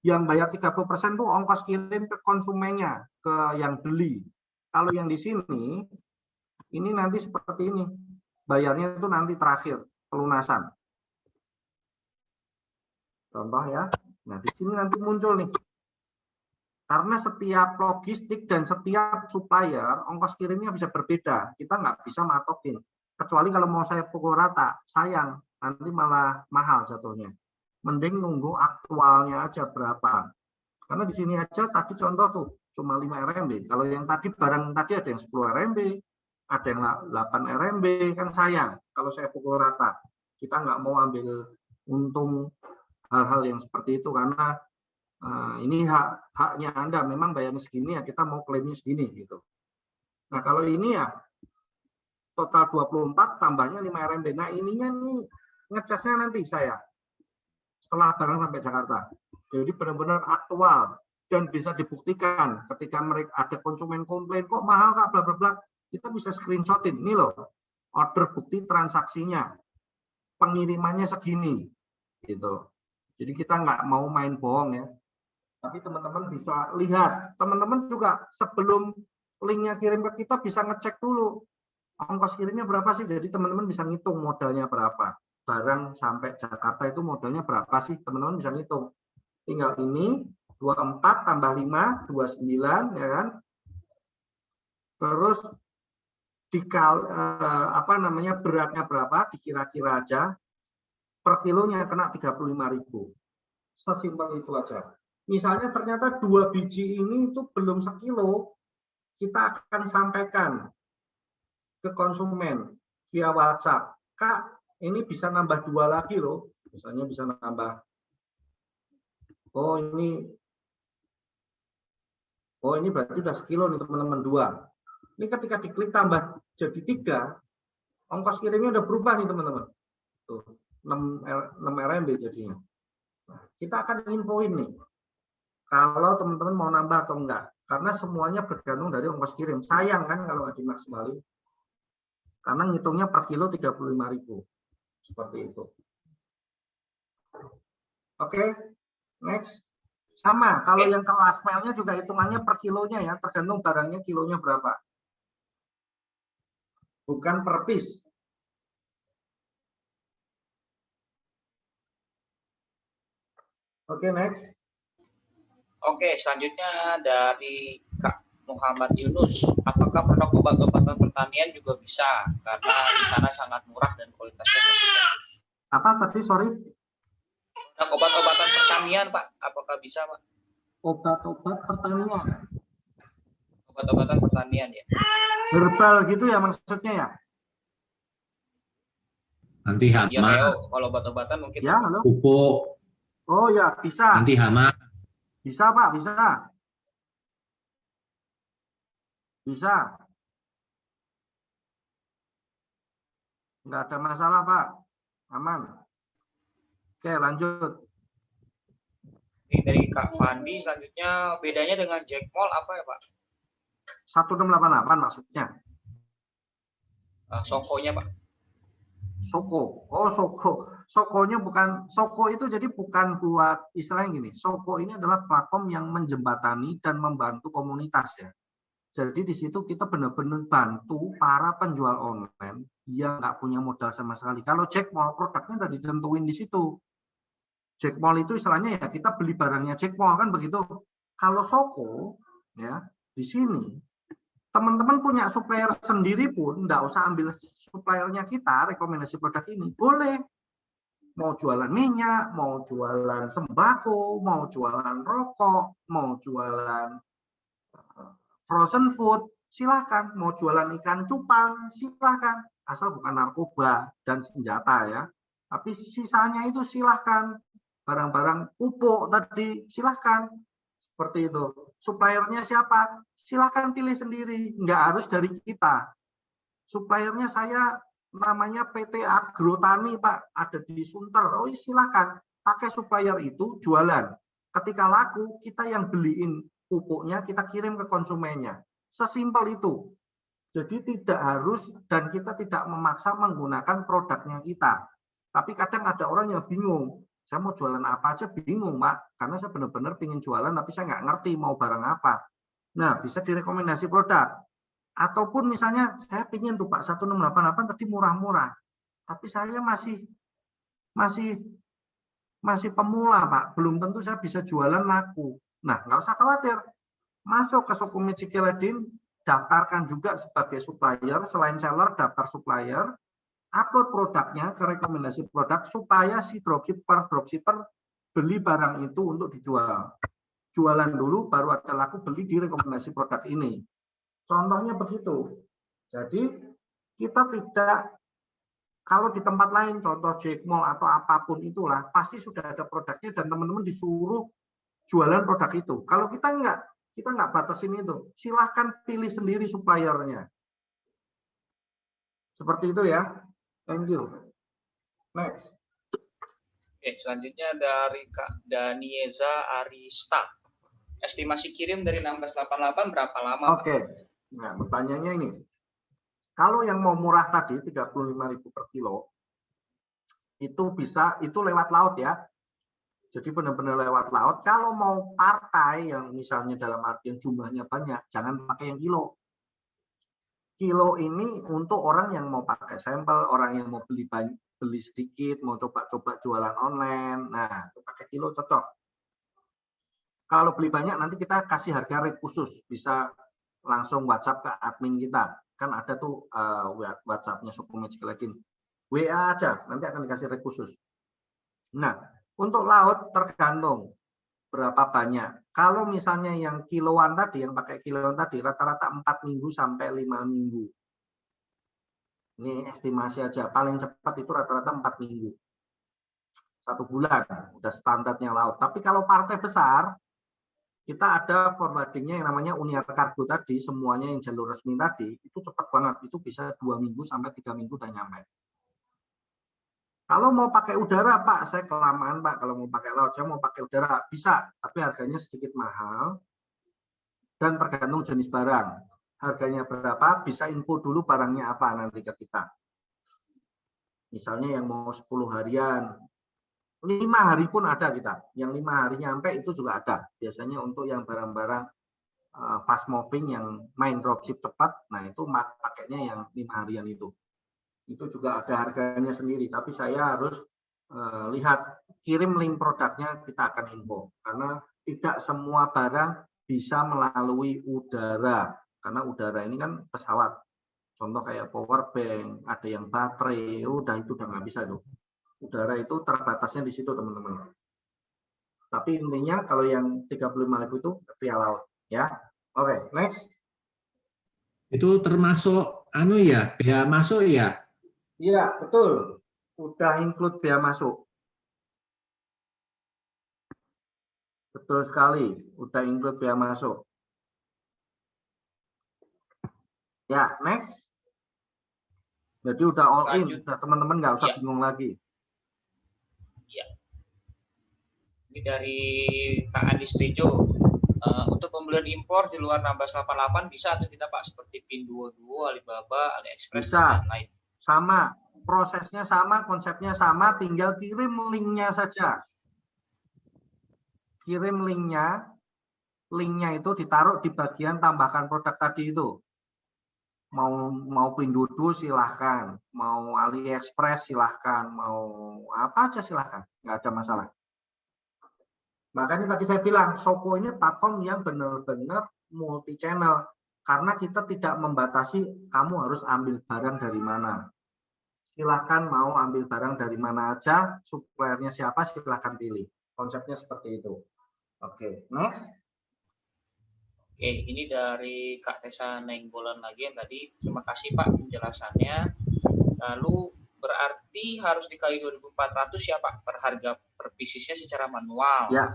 Yang bayar 30% itu ongkos kirim ke konsumennya, ke yang beli. Kalau yang di sini, ini nanti seperti ini. Bayarnya itu nanti terakhir, pelunasan. Contoh ya. Nah, di sini nanti muncul nih. Karena setiap logistik dan setiap supplier, ongkos kirimnya bisa berbeda. Kita nggak bisa matokin. Kecuali kalau mau saya pukul rata, sayang, nanti malah mahal jatuhnya. Mending nunggu aktualnya aja berapa. Karena di sini aja tadi contoh tuh, cuma 5 RMB. Kalau yang tadi barang tadi ada yang 10 RMB, ada yang 8 RMB, kan sayang kalau saya pukul rata. Kita nggak mau ambil untung hal-hal yang seperti itu, karena ini haknya Anda, memang bayarnya segini ya kita mau klaimnya segini gitu. Nah kalau ini ya total 24 tambahnya 5 RMB. Nah ininya nih ngecasnya nanti saya setelah barang sampai Jakarta. Jadi benar-benar aktual dan bisa dibuktikan ketika mereka ada konsumen komplain kok mahal Kak bla bla bla, kita bisa screenshotin ini loh order bukti transaksinya, pengirimannya segini gitu. Jadi kita nggak mau main bohong ya. Tapi teman-teman bisa lihat, teman-teman juga sebelum linknya kirim ke kita bisa ngecek dulu ongkos kirimnya berapa sih. Jadi teman-teman bisa ngitung modalnya berapa. Barang sampai Jakarta itu modalnya berapa sih, teman-teman bisa ngitung. Tinggal ini 24 tambah 5 29 ya kan. Terus dikal beratnya berapa dikira-kira aja, per kilonya kena 35.000. Sesimpel itu aja. Misalnya ternyata 2 biji ini itu belum sekilo, kita akan sampaikan ke konsumen via WhatsApp. Kak, ini bisa nambah 2 lagi loh. Misalnya bisa nambah, oh ini berarti udah sekilo nih teman-teman 2. Ini ketika diklik tambah jadi 3, ongkos kirimnya udah berubah nih teman-teman. Tuh, 6 RMB jadinya. Nah, kita akan infoin nih. Kalau teman-teman mau nambah atau enggak, karena semuanya bergantung dari ongkos kirim. Sayang kan kalau nggak dimaksimalin, karena ngitungnya per kilo 35.000, seperti itu. Oke, next. Sama, kalau yang ke last mile-nya juga hitungannya per kilonya ya, tergantung barangnya kilonya berapa. Bukan per piece. Oke, next. Oke, selanjutnya dari Kak Muhammad Yunus. Apakah produk obat-obatan pertanian juga bisa? Karena di sana sangat murah dan kualitasnya bagus. Apa tadi, sorry? Produk obat-obatan pertanian, Pak. Apakah bisa, Pak? obat-obat pertanian. Obat-obatan pertanian ya. Herbal gitu ya maksudnya ya? Anti hama. Ya kayak kalau obat-obatan mungkin. Ya, halo. Pupuk. Oh ya, bisa. Anti hama. Bisa Pak, bisa. Bisa. Nggak ada masalah Pak. Aman. Oke, lanjut. Oke, dari Kak Fandi, selanjutnya bedanya dengan Jackmall apa ya Pak? 1688 maksudnya. Sokonya Pak. Soko. Oh, Soko. Sokonya bukan, Soko itu jadi bukan buat istilahnya gini. Soko ini adalah platform yang menjembatani dan membantu komunitas ya. Jadi di situ kita benar-benar bantu para penjual online yang nggak punya modal sama sekali. Kalau Jackmall produknya udah ditentuin di situ. Jackmall itu istilahnya ya kita beli barangnya Jackmall kan begitu. Kalau Soko ya di sini teman-teman punya supplier sendiri pun nggak usah ambil suppliernya kita rekomendasi produk ini boleh. Mau jualan minyak, mau jualan sembako, mau jualan rokok, mau jualan frozen food, silahkan. Mau jualan ikan cupang, silahkan. Asal bukan narkoba dan senjata ya. Tapi sisanya itu silahkan. Barang-barang pupuk tadi, silahkan. Seperti itu. Suppliernya siapa? Silahkan pilih sendiri. Nggak harus dari kita. Suppliernya saya namanya PT Agrotani, Pak. Ada di Sunter. Oh silahkan. Pakai supplier itu, jualan. Ketika laku, kita yang beliin pupuknya kita kirim ke konsumennya. Sesimpel itu. Jadi tidak harus dan kita tidak memaksa menggunakan produknya kita. Tapi kadang ada orang yang bingung. Saya mau jualan apa aja bingung, Pak. Karena saya benar-benar ingin jualan tapi saya nggak ngerti mau barang apa. Nah, bisa direkomendasi produk. Ataupun misalnya saya ingin tuh Pak 1688 tadi murah-murah. Tapi saya masih pemula, Pak. Belum tentu saya bisa jualan laku. Nah, nggak usah khawatir. Masuk ke Sukumi Cikiledin, daftarkan juga sebagai supplier, selain seller, daftar supplier, upload produknya ke rekomendasi produk, supaya si dropshipper beli barang itu untuk dijual. Jualan dulu, baru ada laku beli di rekomendasi produk ini. Contohnya begitu. Jadi, kita tidak, kalau di tempat lain, contoh Jackmall atau apapun itulah, pasti sudah ada produknya dan teman-teman disuruh jualan produk itu. Kalau kita nggak batasin itu. Silahkan pilih sendiri suppliernya. Seperti itu ya. Thank you. Next. Oke, selanjutnya dari Kak Danieza Arista. Estimasi kirim dari 1688 berapa lama? Oke. Nah, pertanyaannya ini. Kalau yang mau murah tadi 35.000 per kilo, itu lewat laut ya. Jadi benar-benar lewat laut. Kalau mau partai yang misalnya dalam artian jumlahnya banyak, jangan pakai yang kilo. Kilo ini untuk orang yang mau pakai sampel, orang yang mau beli sedikit, mau coba-coba jualan online. Nah, pakai kilo cocok. Kalau beli banyak nanti kita kasih harga rate khusus, bisa langsung WhatsApp ke admin kita. Kan ada tuh WhatsApp-nya Sukumi Cikiledin. WA aja, nanti akan dikasih rate khusus. Nah, untuk laut tergantung berapa banyak. Kalau misalnya yang kiloan tadi, yang pakai kiloan tadi, rata-rata 4 minggu sampai 5 minggu. Ini estimasi aja. Paling cepat itu rata-rata 4 minggu. 1 bulan, udah standarnya laut. Tapi kalau partai besar, kita ada forwardingnya yang namanya Uniar Kargo tadi, semuanya yang jalur resmi tadi, itu cepat banget. Itu bisa 2 minggu sampai 3 minggu udah nyampe. Kalau mau pakai udara, Pak, saya kelamaan, Pak. Kalau mau pakai laut, saya mau pakai udara. Bisa, tapi harganya sedikit mahal. Dan tergantung jenis barang. Harganya berapa, bisa info dulu barangnya apa nanti ke kita. Misalnya yang mau 10 harian, 5 hari pun ada kita. Yang 5 hari nyampe itu juga ada. Biasanya untuk yang barang-barang fast moving, yang main dropship cepat, nah itu pakainya yang 5 harian itu. Itu juga ada harganya sendiri, tapi saya harus lihat, kirim link produknya, kita akan info. Karena tidak semua barang bisa melalui udara, karena udara ini kan pesawat. Contoh kayak power bank, ada yang baterai, udah nggak bisa tuh. Udara itu terbatasnya di situ teman-teman. Tapi intinya kalau yang 35.000 itu via laut, ya. Oke, next. Itu termasuk anu ya, bea masuk ya? Iya, betul. Udah include bea masuk. Betul sekali, udah include bea masuk. Ya, next. Jadi udah all in, udah teman-teman nggak usah bingung lagi. Ya. Ini dari Kak Andi Stejo. Untuk pembelian impor di luar 1688 bisa atau tidak Pak? Seperti Pinduoduo, Alibaba, AliExpress, bisa. dan lain. Sama, prosesnya sama, konsepnya sama, tinggal kirim linknya saja. Kirim linknya itu ditaruh di bagian tambahkan produk tadi itu. Mau Pinduoduo silahkan, mau AliExpress silahkan, mau apa aja silahkan, nggak ada masalah. Makanya tadi saya bilang, Shoko ini platform yang benar-benar multi channel, karena kita tidak membatasi kamu harus ambil barang dari mana. Silahkan mau ambil barang dari mana aja, suppliernya siapa silahkan pilih. Konsepnya seperti itu. Oke, next. Oke, ini dari Kak Tessa Nenggolan lagi yang tadi. Terima kasih Pak penjelasannya. Lalu berarti harus dikali 2.400 ya Pak per harga per piecesnya secara manual. Ya.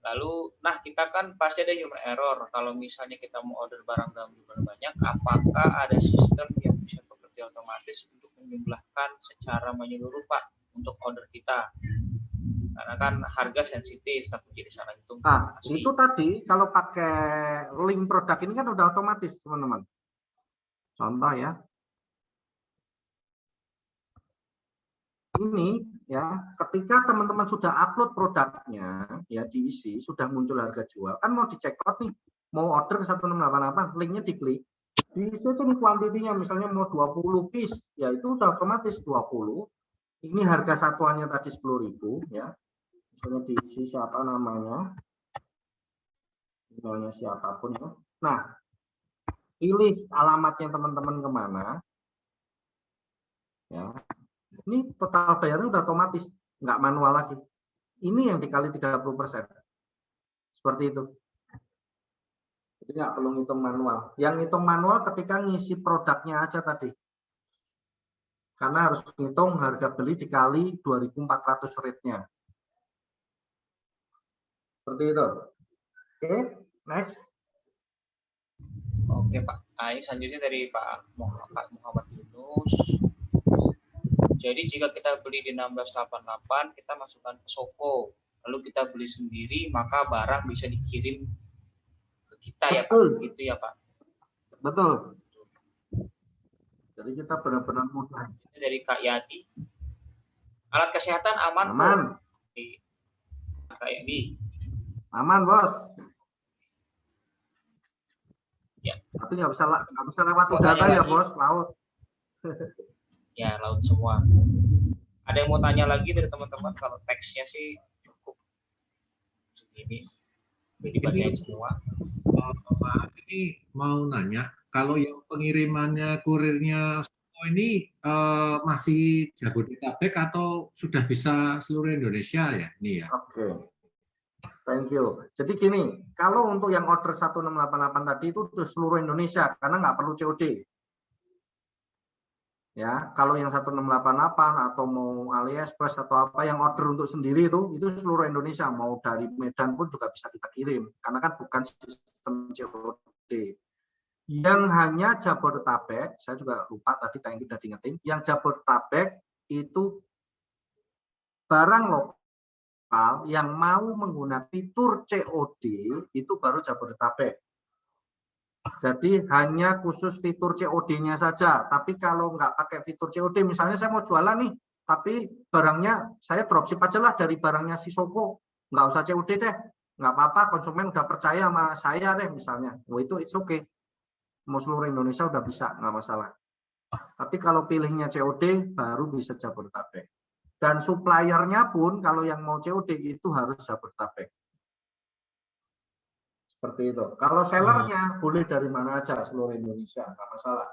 Lalu, kita kan pasti ada human error. Kalau misalnya kita mau order barang dalam jumlah banyak, apakah ada sistem yang bisa bekerja otomatis untuk menjumlahkan secara menyeluruh Pak untuk order kita? Karena kan harga sensitif, tapi jadi salah hitung. Itu tadi kalau pakai link produk ini kan udah otomatis teman-teman. Contoh ya. Ini ya, ketika teman-teman sudah upload produknya ya diisi, sudah muncul harga jual, kan mau dicek out nih, mau order ke 1688, linknya diklik, diisi aja nih kuantitinya, misalnya mau 20 piece, ya itu udah otomatis 20. Ini harga satuannya tadi 10.000 ya. Misalnya diisi siapa namanya, emailnya siapapun ya. Nah, pilih alamatnya teman-teman kemana. Ya, ini total bayarnya udah otomatis, nggak manual lagi. Ini yang dikali 30%. Seperti itu. Jadi nggak perlu ngitung manual. Yang ngitung manual ketika ngisi produknya aja tadi. Karena harus ngitung harga beli dikali 2.400 rate-nya. Seperti itu. Oke, next. Oke Pak. Ini selanjutnya dari Pak Muhammad Yunus. Jadi jika kita beli di 1688, kita masukkan ke Shoko. Lalu kita beli sendiri, maka barang bisa dikirim ke kita. Betul. Ya Pak. Gitu ya Pak. Betul. Jadi kita benar-benar mudah. Ini dari Kak Yadi. Alat kesehatan aman. Aman. Kak Yadi. Aman, Bos. Ya. Tapi nggak bisa lewat udara ya, Bos, laut. Ya, laut semua. Ada yang mau tanya lagi dari teman-teman? Kalau teksnya sih cukup segini. Udah dibacain semua. Pak, ini mau nanya, kalau yang pengirimannya kurirnya ini masih Jabodetabek atau sudah bisa seluruh Indonesia ya? Ini ya. Oke. Thank you. Jadi gini, kalau untuk yang order 1688 tadi itu seluruh Indonesia karena nggak perlu COD. Ya, kalau yang 1688 atau mau AliExpress atau apa yang order untuk sendiri itu seluruh Indonesia, mau dari Medan pun juga bisa kita kirim karena kan bukan sistem COD. Yang hanya Jabodetabek, saya juga lupa tadi tadi udah diingetin, yang Jabodetabek itu barang lokal yang mau menggunakan fitur COD itu baru Jabodetabek. Jadi hanya khusus fitur COD-nya saja. Tapi kalau nggak pakai fitur COD, misalnya saya mau jualan nih, tapi barangnya saya dropship aja lah dari barangnya si Shoko, nggak usah COD deh, nggak apa-apa, konsumen udah percaya sama saya deh misalnya. Oh itu it's okay. Mau seluruh Indonesia udah bisa, nggak masalah. Tapi kalau pilihnya COD, baru bisa Jabodetabek. Dan suppliernya pun kalau yang mau COD itu harus Jabodetabek. Seperti itu. Kalau sellernya boleh dari mana aja seluruh Indonesia, nggak masalah.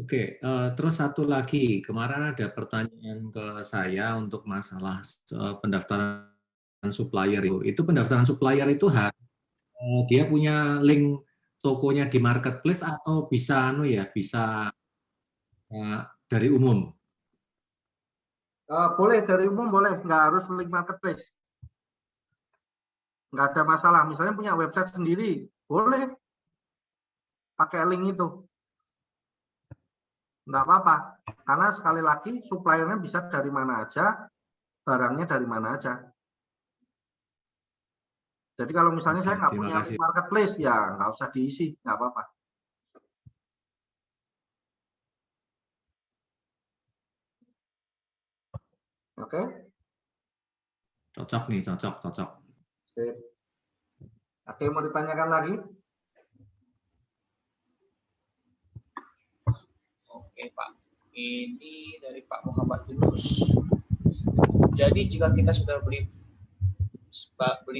Oke, terus satu lagi, kemarin ada pertanyaan ke saya untuk masalah pendaftaran supplier itu pendaftaran supplier itu dia punya link tokonya di marketplace atau bisa bisa dari umum? Boleh dari umum, boleh, nggak harus link marketplace, nggak ada masalah. Misalnya punya website sendiri, boleh pakai link itu, nggak apa-apa. Karena sekali lagi suppliernya bisa dari mana aja, barangnya dari mana aja. Jadi kalau misalnya saya nggak punya link marketplace, ya nggak usah diisi, nggak apa-apa. Oke? Cocok nih, cocok. Oke, mau ditanyakan lagi? Oke, Pak. Ini dari Pak Muhammad Yunus. Jadi jika kita sudah beli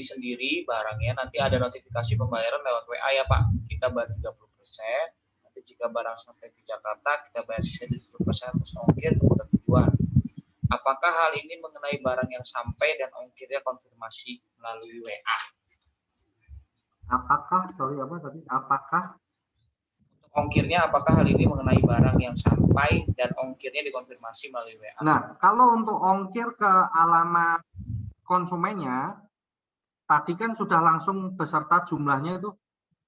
sendiri barangnya, nanti ada notifikasi pembayaran lewat WA ya Pak. Kita bayar 30%. Nanti jika barang sampai ke Jakarta, kita bayar sisa 70% terus ongkir ke tujuan. Apakah hal ini mengenai barang yang sampai dan ongkirnya konfirmasi melalui WA? Apakah, apakah? Untuk ongkirnya, apakah hal ini mengenai barang yang sampai dan ongkirnya dikonfirmasi melalui WA? Nah, kalau untuk ongkir ke alamat konsumennya, tadi kan sudah langsung beserta jumlahnya itu,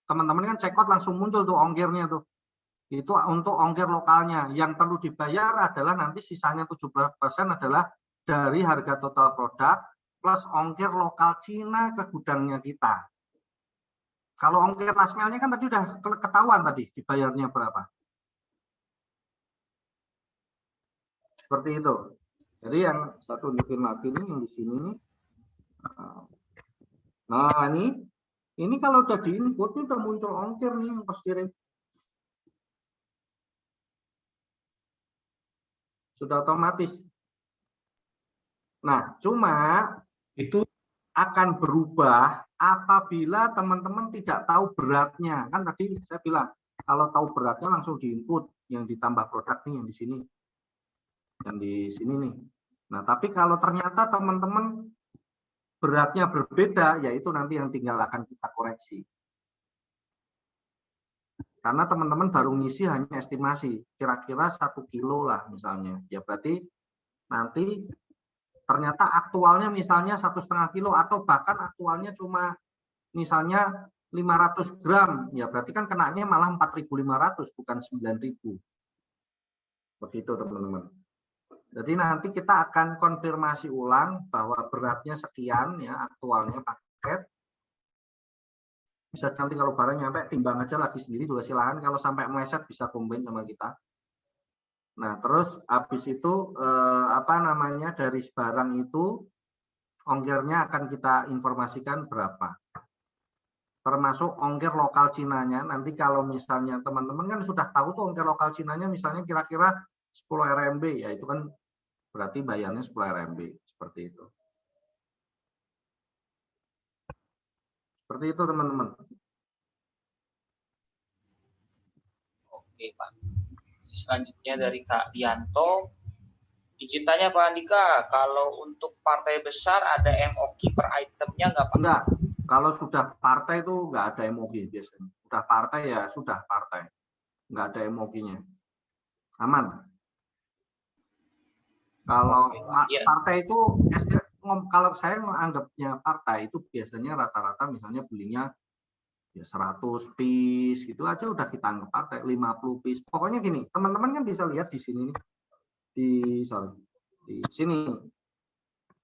teman-teman kan check out langsung muncul tuh ongkirnya tuh. Itu untuk ongkir lokalnya. Yang perlu dibayar adalah nanti sisanya 17% adalah dari harga total produk plus ongkir lokal Cina ke gudangnya kita. Kalau ongkir last mile-nya kan tadi udah ketahuan tadi dibayarnya berapa. Seperti itu. Jadi yang satu tunjukin lagi nih yang di sini. Nah, ini kalau udah di input ini udah muncul ongkir nih yang pas kirim. Sudah otomatis. Nah, cuma itu akan berubah apabila teman-teman tidak tahu beratnya. Kan tadi saya bilang, kalau tahu beratnya langsung diinput yang ditambah produk nih yang di sini. Yang di sini nih. Nah, tapi kalau ternyata teman-teman beratnya berbeda, yaitu nanti yang tinggal akan kita koreksi. Karena teman-teman baru ngisi hanya estimasi, kira-kira 1 kilo lah misalnya. Ya berarti nanti ternyata aktualnya misalnya 1,5 kilo atau bahkan aktualnya cuma misalnya 500 gram. Ya berarti kan kenanya malah 4.500 bukan 9.000. Begitu teman-teman. Jadi nanti kita akan konfirmasi ulang bahwa beratnya sekian ya aktualnya paket. Bisa nanti kalau barang nyampe timbang aja lagi sendiri juga silahkan, kalau sampai meleset bisa komplain sama kita. Nah terus habis itu dari barang itu ongkirnya akan kita informasikan berapa, termasuk ongkir lokal Cinanya. Nanti kalau misalnya teman-teman kan sudah tahu tuh ongkir lokal Cinanya misalnya kira-kira 10 RMB, ya itu kan berarti bayarnya 10 RMB seperti itu. Seperti itu teman-teman. Oke Pak. Selanjutnya dari Kak Dianto. Izin tanya Pak Andika, kalau untuk partai besar ada MOQ per itemnya nggak Pak? Enggak. Kalau sudah partai itu nggak ada MOQ biasanya. Sudah partai ya sudah partai. Nggak ada MOQ-nya. Aman. Kalau partai itu, kalau saya menganggapnya partai itu biasanya rata-rata misalnya belinya ya 100 piece gitu aja udah kita anggap partai, 50 piece. Pokoknya gini, teman-teman kan bisa lihat di sini di sini.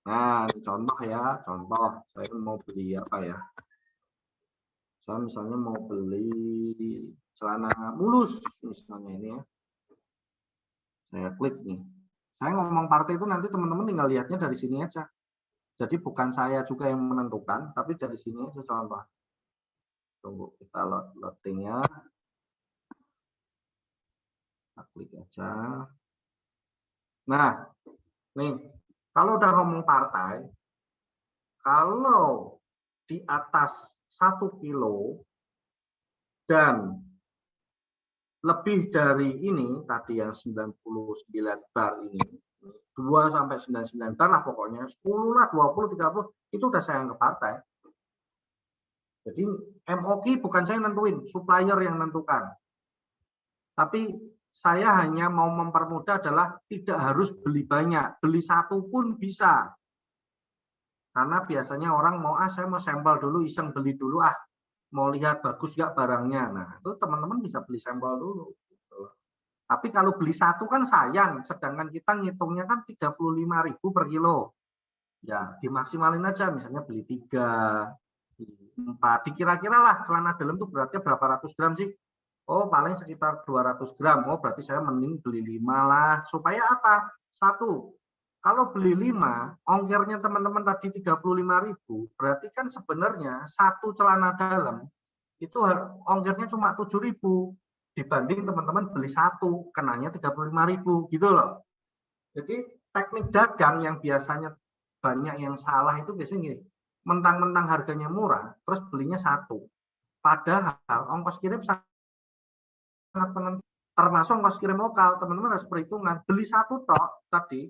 Nah, ini contoh ya, contoh saya mau beli apa ya? Saya misalnya mau beli celana mulus misalnya ini ya. Saya klik nih. Saya ngomong partai itu nanti teman-teman tinggal lihatnya dari sini aja. Jadi bukan saya juga yang menentukan, tapi dari sini aja contoh. Tunggu kita loadingnya. Kita klik aja. Nah, nih kalau udah ngomong partai, kalau di atas 1 kilo dan lebih dari ini tadi yang 99 bar ini 2 sampai 99 lah pokoknya, 10 lah, 20, 30, itu udah saya anggap partai. Jadi MOQ bukan saya nentuin, supplier yang nentukan. Tapi saya hanya mau mempermudah adalah tidak harus beli banyak, beli satu pun bisa. Karena biasanya orang mau, saya mau sampel dulu, iseng beli dulu, mau lihat bagus nggak barangnya. Nah, itu teman-teman bisa beli sampel dulu. Tapi kalau beli satu kan sayang, sedangkan kita ngitungnya kan 35.000 per kilo. Ya, dimaksimalin aja, misalnya beli 3, 4, dikira-kira lah celana dalam itu beratnya berapa ratus gram sih? Oh, paling sekitar 200 gram. Oh, berarti saya mending beli 5 lah. Supaya apa? 1, kalau beli 5, ongkirnya teman-teman tadi 35.000, berarti kan sebenarnya satu celana dalam itu ongkirnya cuma 7.000. Dibanding teman-teman beli satu, kenanya 35.000 gitu loh. Jadi teknik dagang yang biasanya banyak yang salah itu biasanya gini, mentang-mentang harganya murah, terus belinya satu. Padahal ongkos kirim sangat penting, termasuk ongkos kirim lokal, teman-teman harus perhitungan. Beli satu tok tadi,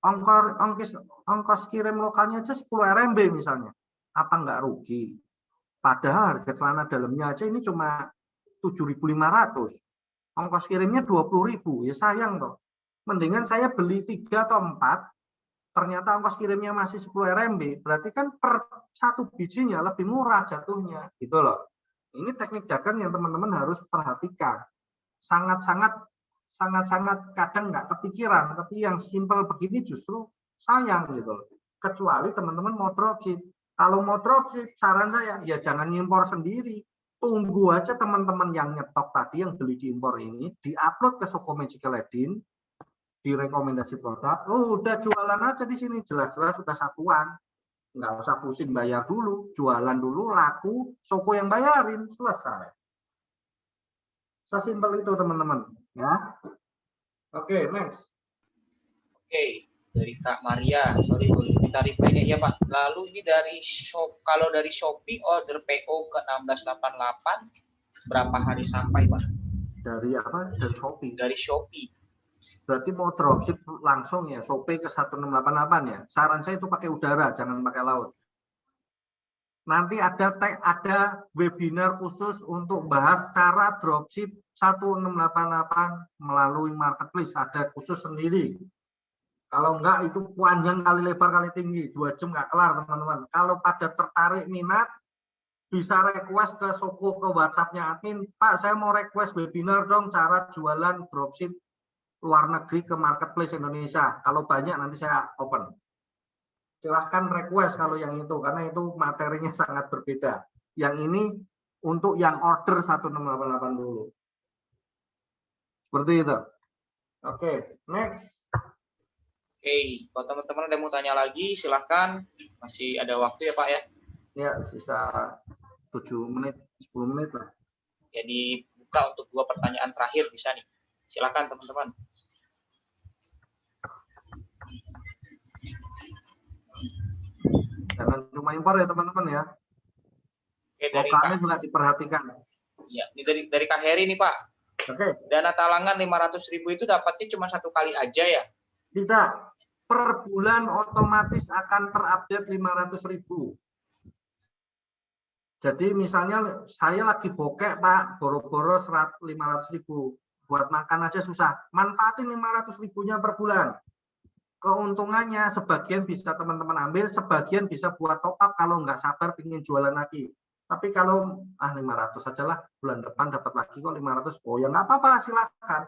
ongkos kirim lokalnya aja 10 RMB misalnya. Apa nggak rugi? Padahal harga celana dalamnya aja ini cuma 7.500, ongkos kirimnya 20.000, ya sayang toh. Mendingan saya beli 3 atau 4, ternyata ongkos kirimnya masih 10 RMB, berarti kan per satu bijinya lebih murah jatuhnya, gitu loh. Ini teknik dagang yang teman-teman harus perhatikan. Sangat-sangat kadang nggak kepikiran, tapi yang simpel begini justru sayang gitu loh. Kecuali teman-teman mau dropship. Kalau mau dropship, saran saya ya jangan ngimpor sendiri. Tunggu aja teman-teman yang nyetok tadi, yang beli diimpor ini, diupload ke Shoko Magical Ledin, direkomendasi produk, udah jualan aja di sini, jelas-jelas sudah satuan. Nggak usah pusing bayar dulu, jualan dulu, laku, Shoko yang bayarin, selesai. Sesimpel itu teman-teman. Ya. Oke, next. Oke. Dari Kak Maria, sorry kita reply-nya ya Pak. Lalu ini dari kalau dari Shopee order PO ke 1688 berapa hari sampai Pak? Dari apa? Dari Shopee. Dari Shopee. Berarti mau dropship langsung ya, Shopee ke 1688 ya. Saran saya itu pakai udara, jangan pakai laut. Nanti ada webinar khusus untuk bahas cara dropship 1688 melalui marketplace, ada khusus sendiri. Kalau enggak itu panjang kali lebar kali tinggi, 2 jam nggak kelar teman-teman. Kalau pada tertarik minat, bisa request ke Shoko, ke WhatsApp-nya admin, Pak saya mau request webinar dong cara jualan dropship luar negeri ke marketplace Indonesia. Kalau banyak nanti saya open. Silahkan request kalau yang itu, karena itu materinya sangat berbeda. Yang ini untuk yang order 1688 dulu. Seperti itu. Oke, next. Oke, kalau teman-teman ada mau tanya lagi, silahkan. Masih ada waktu ya Pak ya? Ya, sisa 7 menit, 10 menit lah. Jadi buka untuk 2 pertanyaan terakhir bisa nih. Silahkan teman-teman. Jangan cuma impor ya teman-teman ya. Oke, lokalnya juga diperhatikan. Ya, ini dari Kak Heri nih Pak. Oke. Dana talangan 500.000 itu dapatnya cuma 1 kali aja ya? Tidak, per bulan otomatis akan terupdate 500.000. Jadi misalnya saya lagi bokek Pak, boro-boro 500.000, buat makan aja susah. Manfaatin 500.000-nya per bulan. Keuntungannya sebagian bisa teman-teman ambil, sebagian bisa buat top up kalau nggak sabar pengen jualan lagi. Tapi kalau 500 aja lah, bulan depan dapat lagi kok 500, oh ya nggak apa-apa, silakan.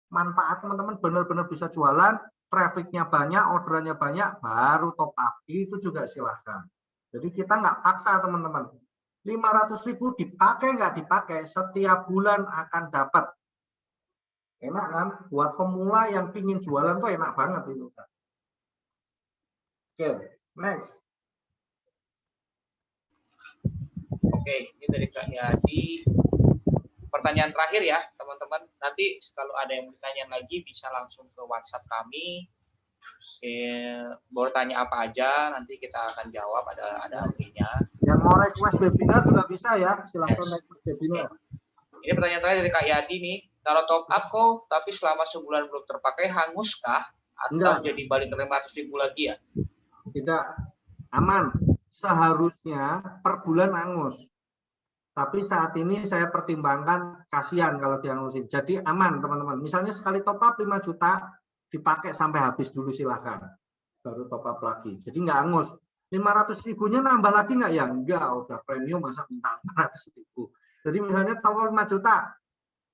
Manfaat teman-teman benar-benar bisa jualan, trafficnya banyak, orderannya banyak, baru top up, itu juga silahkan. Jadi kita nggak paksa teman-teman. 500.000 dipakai nggak dipakai, setiap bulan akan dapat. Enak kan? Buat pemula yang pingin jualan tuh enak banget itu. Oke, next. Oke, ini dari Kak Yadi. Pertanyaan terakhir ya, teman-teman. Nanti kalau ada yang bertanya lagi bisa langsung ke WhatsApp kami. Boleh tanya apa aja, nanti kita akan jawab, ada adminnya. Yang mau request webinar juga bisa ya, silahkan request webinar. Ini pertanyaan terakhir dari Kak Yadi nih. Kalau top up kok, tapi selama sebulan belum terpakai, hanguskah? Atau Enggak. jadi balik 500.000 lagi ya? Tidak, aman. Seharusnya per bulan hangus. Tapi saat ini saya pertimbangkan kasihan kalau dihangusin. Jadi aman teman-teman. Misalnya sekali top up 5 juta, dipakai sampai habis dulu silahkan. Baru top up lagi. Jadi nggak hangus. 500.000-nya nambah lagi nggak ya? Enggak, udah premium masa minta 500.000. Jadi misalnya top up 5 juta,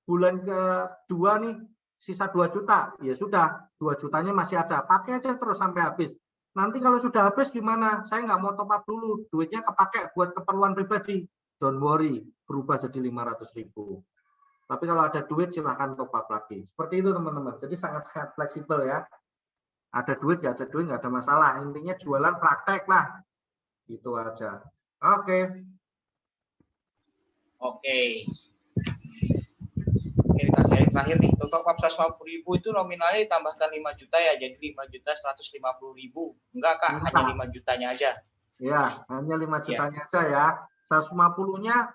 bulan kedua nih sisa 2 juta, ya sudah 2 jutanya masih ada, pakai aja terus sampai habis. Nanti kalau sudah habis gimana? Saya nggak mau top up dulu, duitnya kepakai buat keperluan pribadi. Don't worry, berubah jadi 500.000. Tapi kalau ada duit silahkan top up lagi. Seperti itu teman-teman. Jadi sangat-sangat fleksibel ya. Ada duit, nggak ada duit, nggak ada masalah. Intinya jualan praktek lah. Itu aja. Oke. Oke. Oke, saya terakhir nih, top up 150.000 itu nominalnya ditambahkan 5 juta ya, jadi 5.150.000. Enggak Kak, hanya 5 jutanya aja. Ya, hanya 5 jutanya aja ya. 150-nya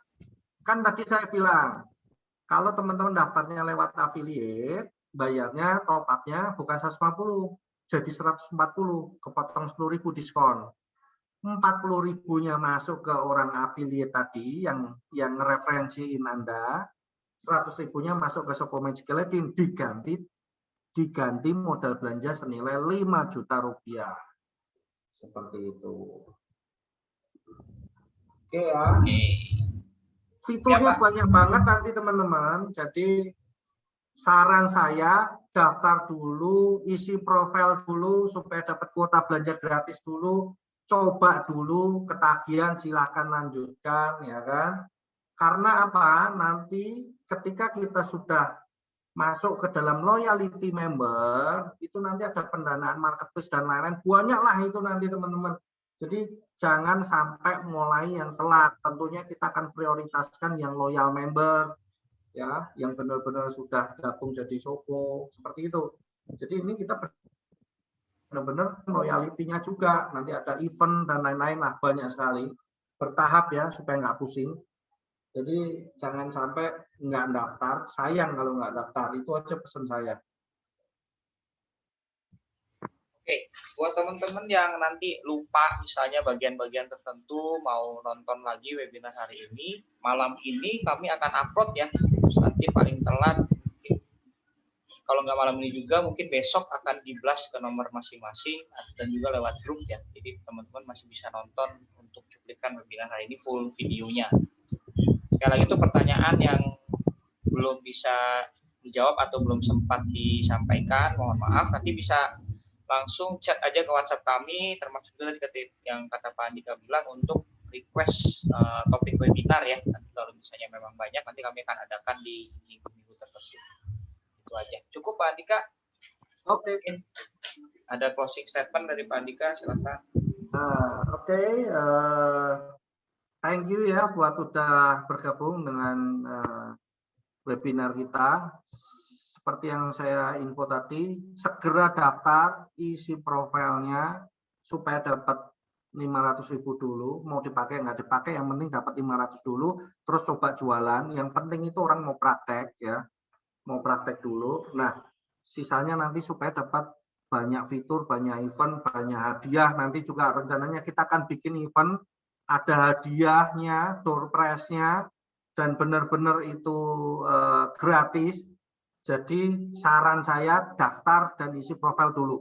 kan tadi saya bilang, kalau teman-teman daftarnya lewat affiliate, bayarnya top up-nya bukan 150, jadi 140, kepotong 10.000 diskon. 40.000-nya masuk ke orang affiliate tadi yang ngereferensiin Anda. 100.000-nya masuk ke Shoko Magic Aladdin, diganti modal belanja senilai 5 juta rupiah. Seperti itu. Oke ya. Fiturnya banyak banget nanti teman-teman. Jadi saran saya daftar dulu, isi profil dulu supaya dapat kuota belanja gratis dulu. Coba dulu, ketagihan silahkan lanjutkan ya kan. Karena apa? Nanti ketika kita sudah masuk ke dalam loyalty member, itu nanti ada pendanaan marketplace dan lain-lain. Banyaklah itu nanti teman-teman. Jadi jangan sampai mulai yang telat. Tentunya kita akan prioritaskan yang loyal member, ya, yang benar-benar sudah gabung jadi Shoko, seperti itu. Jadi ini kita benar-benar loyalty-nya juga. Nanti ada event dan lain-lain lah, banyak sekali. Bertahap ya, supaya nggak pusing. Jadi jangan sampai nggak daftar, sayang kalau nggak daftar, itu aja pesan saya. Oke, buat teman-teman yang nanti lupa misalnya bagian-bagian tertentu mau nonton lagi webinar hari ini, malam ini kami akan upload ya, terus nanti paling telat, kalau nggak malam ini juga mungkin besok akan di-blast ke nomor masing-masing dan juga lewat grup ya, jadi teman-teman masih bisa nonton untuk cuplikan webinar hari ini full videonya. Sekali lagi itu pertanyaan yang belum bisa dijawab atau belum sempat disampaikan, mohon maaf, nanti bisa langsung chat aja ke WhatsApp kami, termasuk juga tadi yang kata Pak Andika bilang untuk request topik webinar ya. Nanti kalau misalnya memang banyak, nanti kami akan adakan di minggu-minggu tertentu. Itu aja. Cukup Pak Andika? Oke. Ada closing statement dari Pak Andika, silakan. Oke. Thank you ya buat udah bergabung dengan webinar kita. Seperti yang saya info tadi, segera daftar, isi profilnya supaya dapat 500.000 dulu. Mau dipakai nggak dipakai, yang penting dapat 500 dulu. Terus coba jualan. Yang penting itu orang mau praktek ya, mau praktek dulu. Nah, sisanya nanti supaya dapat banyak fitur, banyak event, banyak hadiah. Nanti juga rencananya kita akan bikin event, ada hadiahnya, door prize-nya, dan benar-benar itu gratis. Jadi saran saya daftar dan isi profil dulu.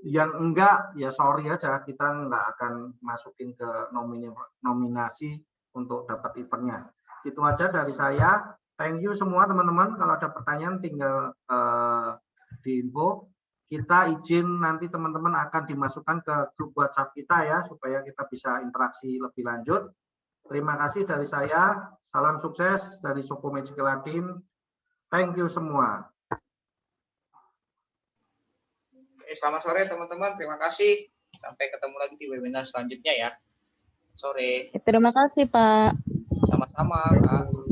Yang enggak, ya sorry aja, kita enggak akan masukin ke nominasi untuk dapat eventnya. Itu aja dari saya. Thank you semua teman-teman. Kalau ada pertanyaan tinggal diinfo. Kita izin nanti teman-teman akan dimasukkan ke grup WhatsApp kita ya, supaya kita bisa interaksi lebih lanjut. Terima kasih dari saya. Salam sukses dari Shoko Magic Aladdin. Thank you semua. Selamat sore teman-teman. Terima kasih. Sampai ketemu lagi di webinar selanjutnya ya. Sore. Terima kasih Pak. Sama-sama Kak.